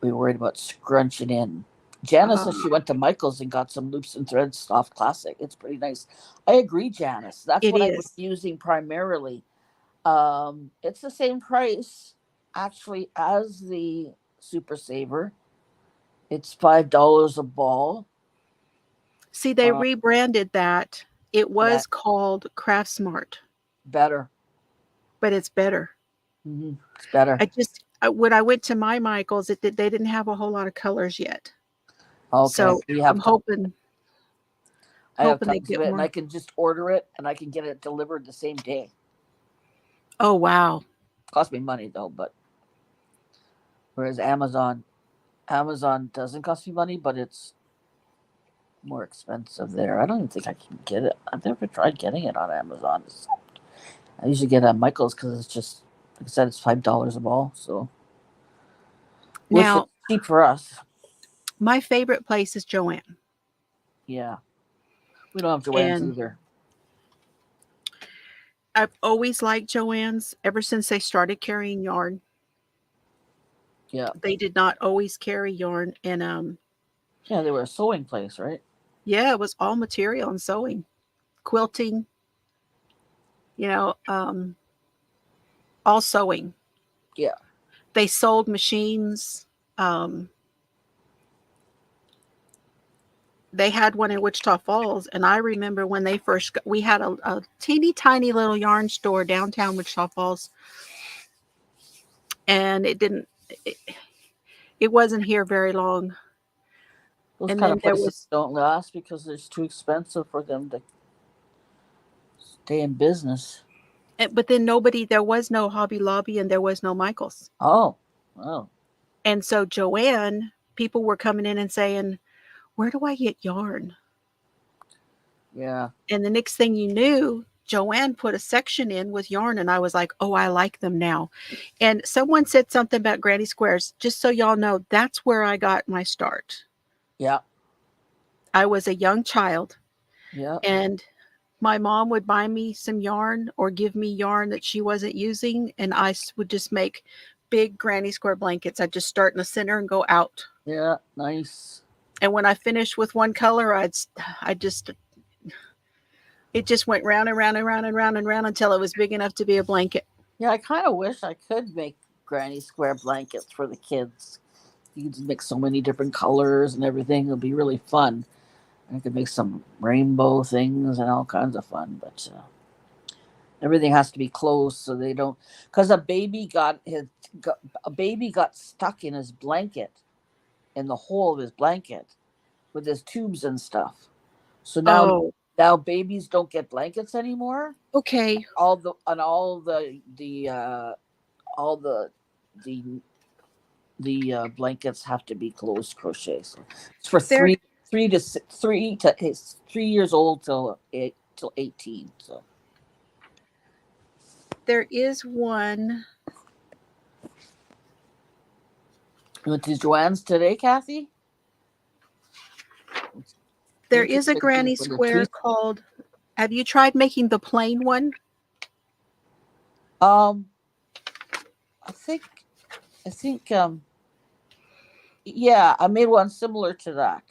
be worried about scrunching in. Janice says she went to Michael's and got some loops and threads soft classic. It's pretty nice. I agree, Janice. That's what I was using primarily. It's the same price actually as the Super Saver. It's $5 a ball.
See, they rebranded that. It was called Craft Smart.
Better.
But it's better.
Mm-hmm. It's better.
When I went to my Michael's, they didn't have a whole lot of colors yet.
Okay.
So I'm hoping.
I have tons of it, and I can just order it, and I can get it delivered the same day.
Oh, wow.
Cost me money, though, but whereas Amazon doesn't cost me money, but it's more expensive there. I don't even think I can get it. I've never tried getting it on Amazon. I usually get it at Michael's because it's just, like I said, it's $5 a ball. So, which is cheap for us.
My favorite place is Joann.
Yeah. We don't have Joann's either.
I've always liked Joann's ever since they started carrying yarn.
Yeah.
They did not always carry yarn. And
Yeah, they were a sewing place, right?
Yeah, it was all material and sewing, quilting, you know, all sewing.
Yeah.
They sold machines. Um, they had one in Wichita Falls, and I remember when they first got, we had a teeny tiny little yarn store downtown Wichita Falls, and it, it wasn't here very long.
Those
And
kind
then
of
there
places
was,
don't last because it's too expensive for them to stay in business.
but then there was no Hobby Lobby and there was no Michaels.
Oh, oh,
And so Joanne, people were coming in and saying, "Where do I get yarn?"
yeah,
And the next thing you knew, Joanne put a section in with yarn, and I was like, "Oh, I like them now." And someone said something about Granny Squares. Just so y'all know, that's where I got my start.
yeah,
I was a young child,
yeah,
and my mom would buy me some yarn or give me yarn that she wasn't using, and would just make big Granny Square blankets. I'd just start in the center and go out.
yeah. Nice.
And when I finished with one color, I just it just went round and round and round and round and round until it was big enough to be a blanket.
Yeah, I kind of wish I could make granny square blankets for the kids. You could make so many different colors and everything. It'll be really fun. I could make some rainbow things and all kinds of fun, but everything has to be closed so they don't. Because a baby got stuck in his blanket, in the hole of his blanket, with his tubes and stuff. So
Oh,
now babies don't get blankets anymore.
okay.
All the blankets have to be closed crochet. So it's for
There
3 years old till 18. So
there is one.
you went to Joanne's today, Kathy?
There is a
Interesting.
Granny Square called, have you tried making the plain one?
Um, I think yeah, I made one similar to that.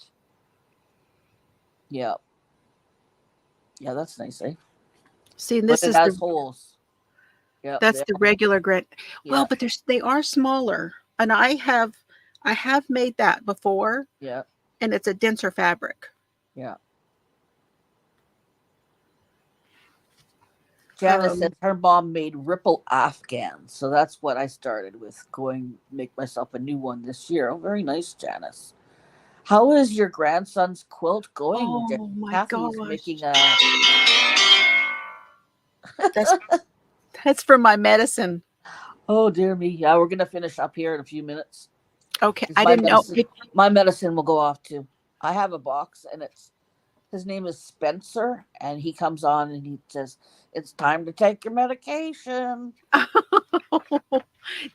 Yeah, yeah, that's nice, eh?
See, and
But
this
it
is
has holes. Yeah,
that's the regular Granny. Well,
yeah,
but they are smaller. And I have made that before,
yeah,
and it's a denser fabric.
yeah. Janice says
Um,
her mom made ripple afghans, so that's what I started with. Going make myself a new one this year. Oh, very nice, Janice. How is your grandson's quilt going?
oh my
Kathy's
gosh.
making a.
That's that's for my medicine.
Oh dear me! Yeah, we're gonna finish up here in a few minutes.
Okay,
'Cause
I didn't know.
my medicine will go off too. I have a box, and his name is Spencer, and he comes on and he says, "It's time to take your medication."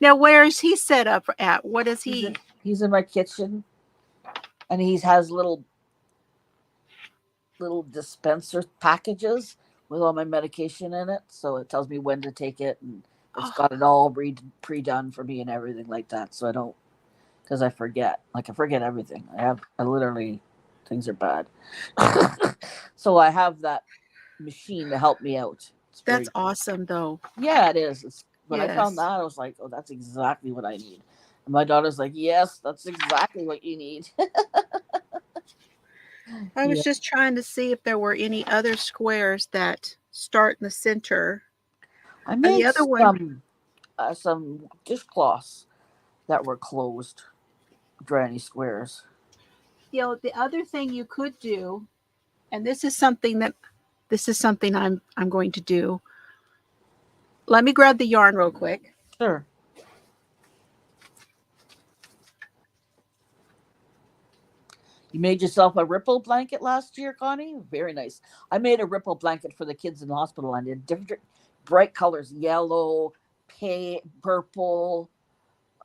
Now, where is he set up at? What is
He's
he?
in, he's in my kitchen, and he has little dispenser packages with all my medication in it, so it tells me when to take it, and it's
Oh,
got it all pre-done for me and everything like that, so I don't, because I forget, like I forget everything. I literally, things are bad. So I have that machine to help me out. It's very,
that's awesome, though.
yeah, it is. When I found
Yes.
that, I was like, oh, that's exactly what I need. And my daughter's like, yes, that's exactly what you need.
I
Yeah,
was just trying to see if there were any other squares that start in the center.
I
And the
made
other one,
some dishcloths that were closed, granny squares.
the other thing you could do, and this is something I'm going to do. Let me grab the yarn real quick.
Sure. You made yourself a ripple blanket last year, Connie? Very nice. I made a ripple blanket for the kids in the hospital. I did different bright colors, yellow, pink, purple,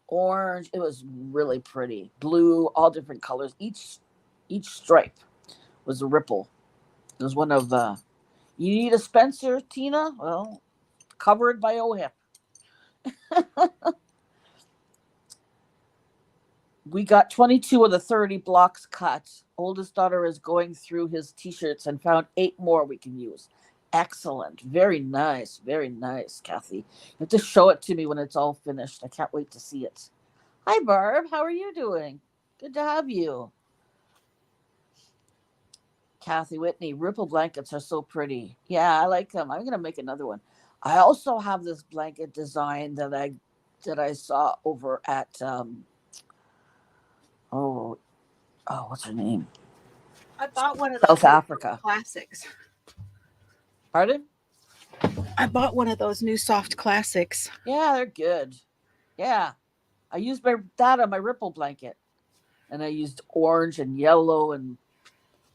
orange. It was really pretty. Blue, all different colors. Each stripe was a ripple. It was one of you need a Spencer, Tina? Well, covered by OHIP. We got 22 of the 30 blocks cut. Oldest daughter is going through his t-shirts and found 8 more we can use. Excellent. Very nice. Very nice, Kathy. You have to show it to me when it's all finished. I can't wait to see it. Hi, Barb. How are you doing? Good to have you. Kathy Whitney, ripple blankets are so pretty. Yeah, I like them. I'm going to make another one. I also have this blanket design that I saw over at what's her name?
I bought one of
South
those
Africa.
classics.
Pardon?
I bought one of those new soft classics.
Yeah, they're good. Yeah. I used that on my ripple blanket. And I used orange and yellow and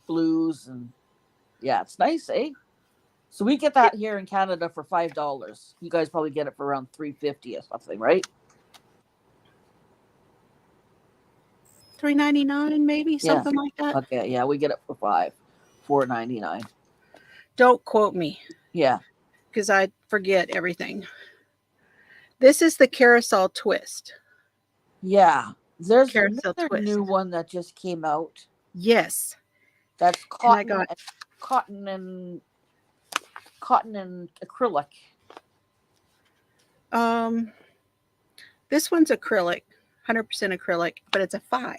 blues, and yeah, it's nice, eh? So we get that here in Canada for $5. You guys probably get it for around $3.50 or something, right?
$3.99 maybe, something like that.
Okay, yeah, we get it for $4.99.
Don't quote me.
Yeah.
Because I forget everything. This is the carousel twist.
Yeah. There's
Carousel
another
twist.
new one that just came out.
Yes.
That's cotton and acrylic.
This one's acrylic, 100% acrylic, but it's a 5.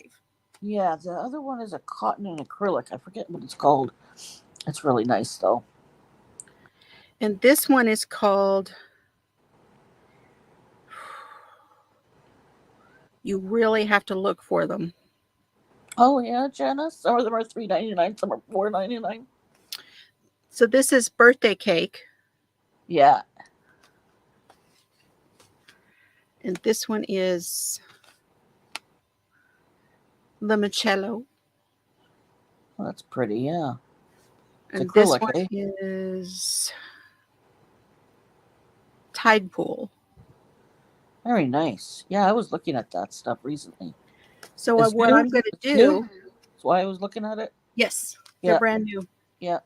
Yeah, the other one is a cotton and acrylic. I forget what it's called. It's really nice though.
And this one is called, you really have to look for them.
Oh yeah, Janice. Some of them are $3.99, some are $4.99.
So this is birthday cake.
Yeah.
And this one is limoncello.
Well, that's pretty, yeah. It's
And
acrylic,
this one is Tide Pool.
Very nice. Yeah, I was looking at that stuff recently.
So what I'm going to do...
That's why I was looking at it?
Yes, they're brand new.
Yeah.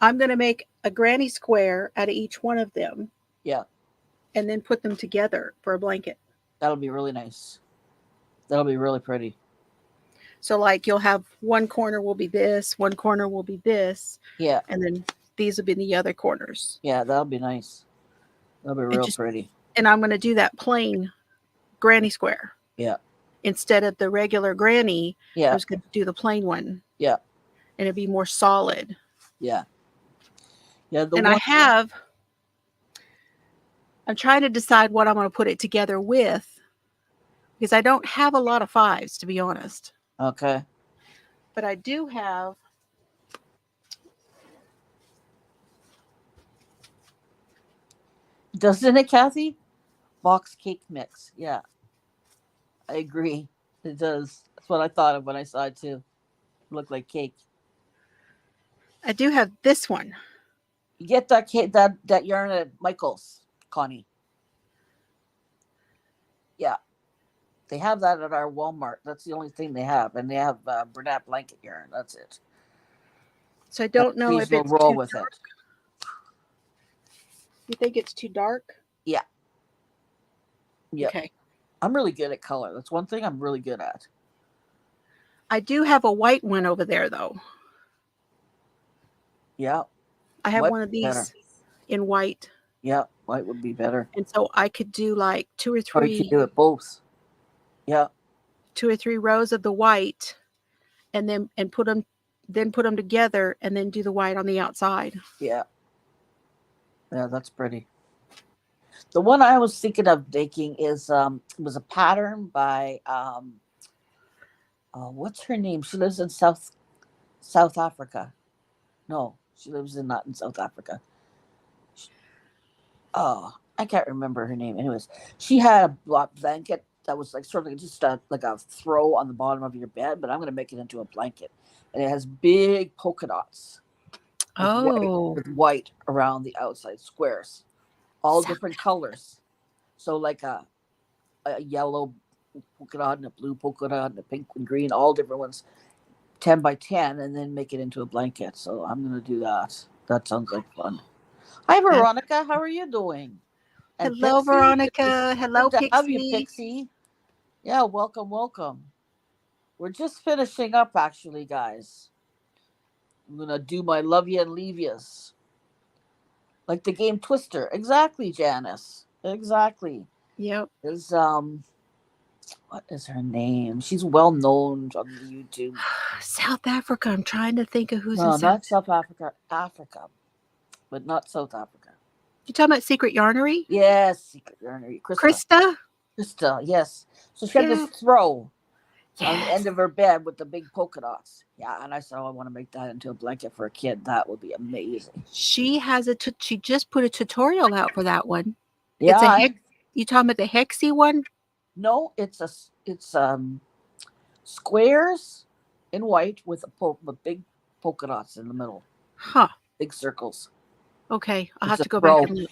I'm going to make a granny square out of each one of them.
Yeah.
And then put them together for a blanket.
That'll be really nice. That'll be really pretty.
So like you'll have one corner will be this, one corner will be this.
Yeah.
And then these will be the other corners.
Yeah, that'll be nice. That'll be real pretty.
And I'm going to do that plain granny square.
Yeah.
Instead of the regular granny,
yeah.
I was going to do the plain one.
Yeah.
And it'd be more solid.
Yeah. Yeah.
I'm trying to decide what I'm going to put it together with, because I don't have a lot of 5s, to be honest.
Okay.
But I do have
Doesn't it, Kathy? Box cake mix. Yeah. I agree. It does. That's what I thought of when I saw it too. It looked like cake.
I do have this one.
You get that cake, that yarn at Michael's, Connie. Yeah. They have that at our Walmart. That's the only thing they have. And they have Bernat blanket yarn. That's it.
So I don't know if it's
roll
too
with
dark.
it.
You think it's too dark?
Yeah. Yeah.
Okay.
I'm really good at color. That's one thing I'm really good at.
I do have a white one over there, though.
Yeah.
I have one of these in white.
Yeah, white would be better.
And so I could do like 2 or 3.
Or you could do it both. Yeah.
2 or 3 rows of the white, and then put them together, and then do the white on the outside.
Yeah. Yeah, that's pretty. The one I was thinking of making is was a pattern by what's her name? She lives in South Africa. No, she lives not in South Africa. I can't remember her name. Anyways, she had a blanket that was like sort of just like a throw on the bottom of your bed, but I'm going to make it into a blanket, and it has big polka dots. With white around the outside squares, all different colors. So like a yellow polka dot and a blue polka dot and a pink and green, all different ones, 10 by 10, and then make it into a blanket. So I'm going to do that. That sounds like fun. Hi, Veronica. How are you doing? And
hello,
Pixie,
Veronica. Hello,
good to
Pixie.
have you, Pixie. Yeah, welcome, welcome. We're just finishing up, actually, guys. I'm gonna do my love you and leave yous, like the game Twister. Exactly, Janice. Exactly.
Yep.
Is what is her name? She's well known on the YouTube.
South Africa. I'm trying to think of who's in
No,
South.
not South Africa. Africa, but not South Africa.
You talking about Secret Yarnery?
Yes, Secret Yarnery. Krista.
Krista?
Krista, yes. So she had
Yeah.
this throw on the
Yes.
end of her bed with the big polka dots. Yeah, and I said, oh, I want to make that into a blanket for a kid. That would be amazing.
She has she just put a tutorial out for that one.
Yeah,
It's a hex. You talking about the hexy one?
no, it's squares in white with with big polka dots in the middle,
Huh.
big circles.
Okay. I'll
It's
have
a
to go back
throw.
and look.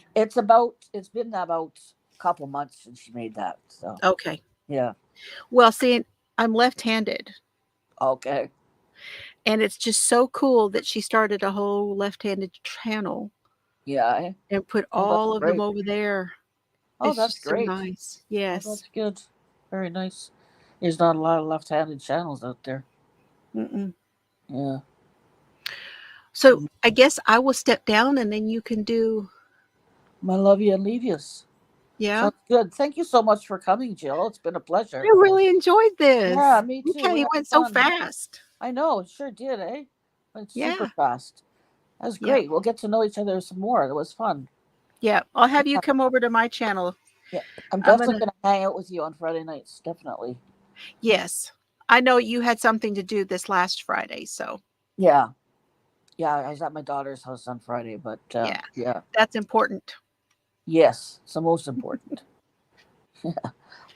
It's been about a couple months since she made that. So
Okay.
yeah,
Well, see, I'm left-handed.
okay,
And it's just so cool that she started a whole left-handed channel
yeah.
and put
Oh, that's
all of them
great.
over there.
Oh,
It's
that's
just so
great.
nice.
Oh,
Yes.
that's good. Very nice. There's not a lot of left-handed channels out there.
Mm-mm.
Yeah.
So I guess I will step down and then you can do.
My love you and leave yous.
Yeah.
Sounds good. Thank you so much for coming, Jill. It's been a pleasure.
I really enjoyed this.
Yeah, me too.
Okay,
We
it
had
went so
fun.
fast.
I know, it sure did, eh? Went super
Yeah.
fast. That was
Yeah.
great. We'll get to know each other some more. It was fun.
Yeah. I'll have you
Yeah.
come over to my channel.
Yeah. I'm
I'm
definitely
gonna.
going to hang out with you on Friday nights. Definitely.
Yes. I know you had something to do this last Friday, so
Yeah. Yeah. I was at my daughter's house on Friday, but
yeah,
yeah.
that's important.
Yes. It's the most important.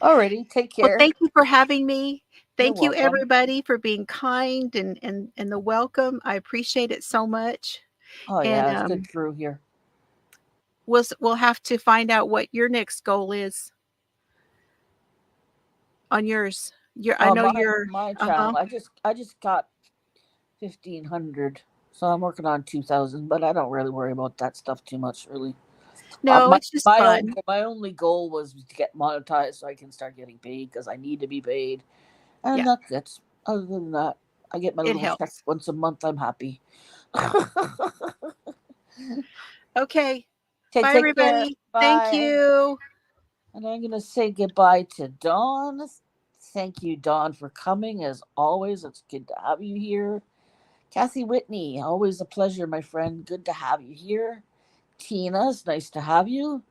Alrighty. Take
Well,
care.
thank you for having me.
You're
Thank you,
welcome.
everybody, for being kind and the welcome. I appreciate it so much.
Oh,
And
yeah. It's good crew here.
we'll have to find out what your next goal is on yours. I know you're.
My channel. I just got 1,500. So I'm working on 2,000, but I don't really worry about that stuff too much, really.
No, it's just fun.
My only goal was to get monetized so I can start getting paid because I need to be paid, and
Yeah.
that's it. Other than that, I get my
It
little check
helps.
once a month. I'm happy.
Okay.
Okay,
Bye,
take care.
everybody. Thank
Bye.
you.
And I'm gonna say goodbye to Dawn. Thank you, Dawn, for coming. As always, it's good to have you here. Kathy Whitney, always a pleasure, my friend. Good to have you here. Tina, it's nice to have you.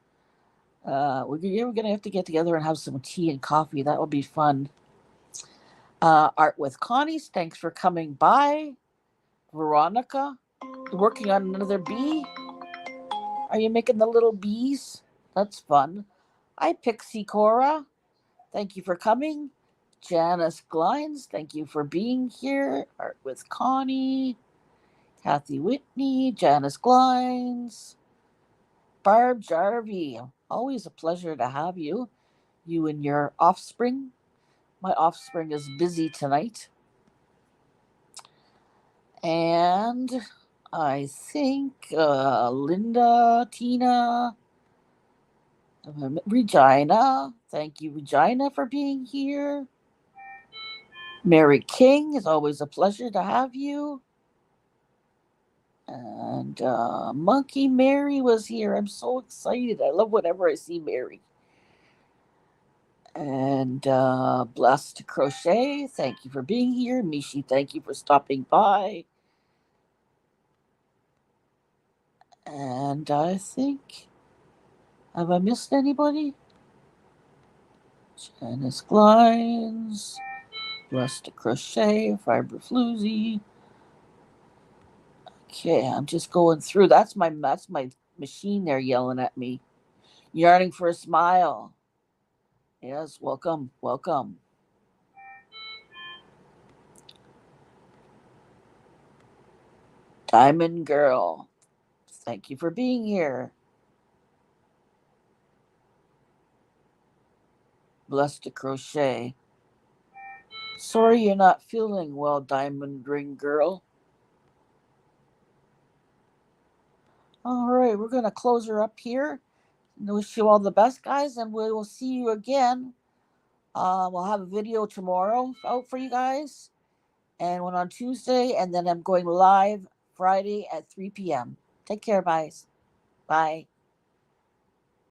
We're gonna have to get together and have some tea and coffee. That would be fun. Art with Connie's, thanks for coming by. Veronica, working on another bee. Are you making the little bees? That's fun. Hi, Pixie Cora. Thank you for coming. Janice Glines, thank you for being here. Art with Connie. Kathy Whitney, Janice Glines. Barb Jarvie, always a pleasure to have you. You and your offspring. My offspring is busy tonight. And I think Linda, Tina, Regina. Thank you, Regina, for being here. Mary King, it's always a pleasure to have you. And Monkey Mary was here. I'm so excited. I love whenever I see Mary. And Blessed to Crochet, thank you for being here. Mishi, thank you for stopping by. And I think, have I missed anybody? Janice Glines, Blessed to Crochet, Fiber Floozy. Okay, I'm just going through. That's my machine there yelling at me. Yearning for a smile. Yes, welcome, welcome. Diamond Girl, thank you for being here. Blessed to Crochet. Sorry you're not feeling well, Diamond Ring Girl. All right, we're going to close her up here. And wish you all the best, guys, and we will see you again We'll have a video tomorrow out for you guys, and one on Tuesday, and then I'm going live Friday at 3 p.m. Take care, guys. Bye.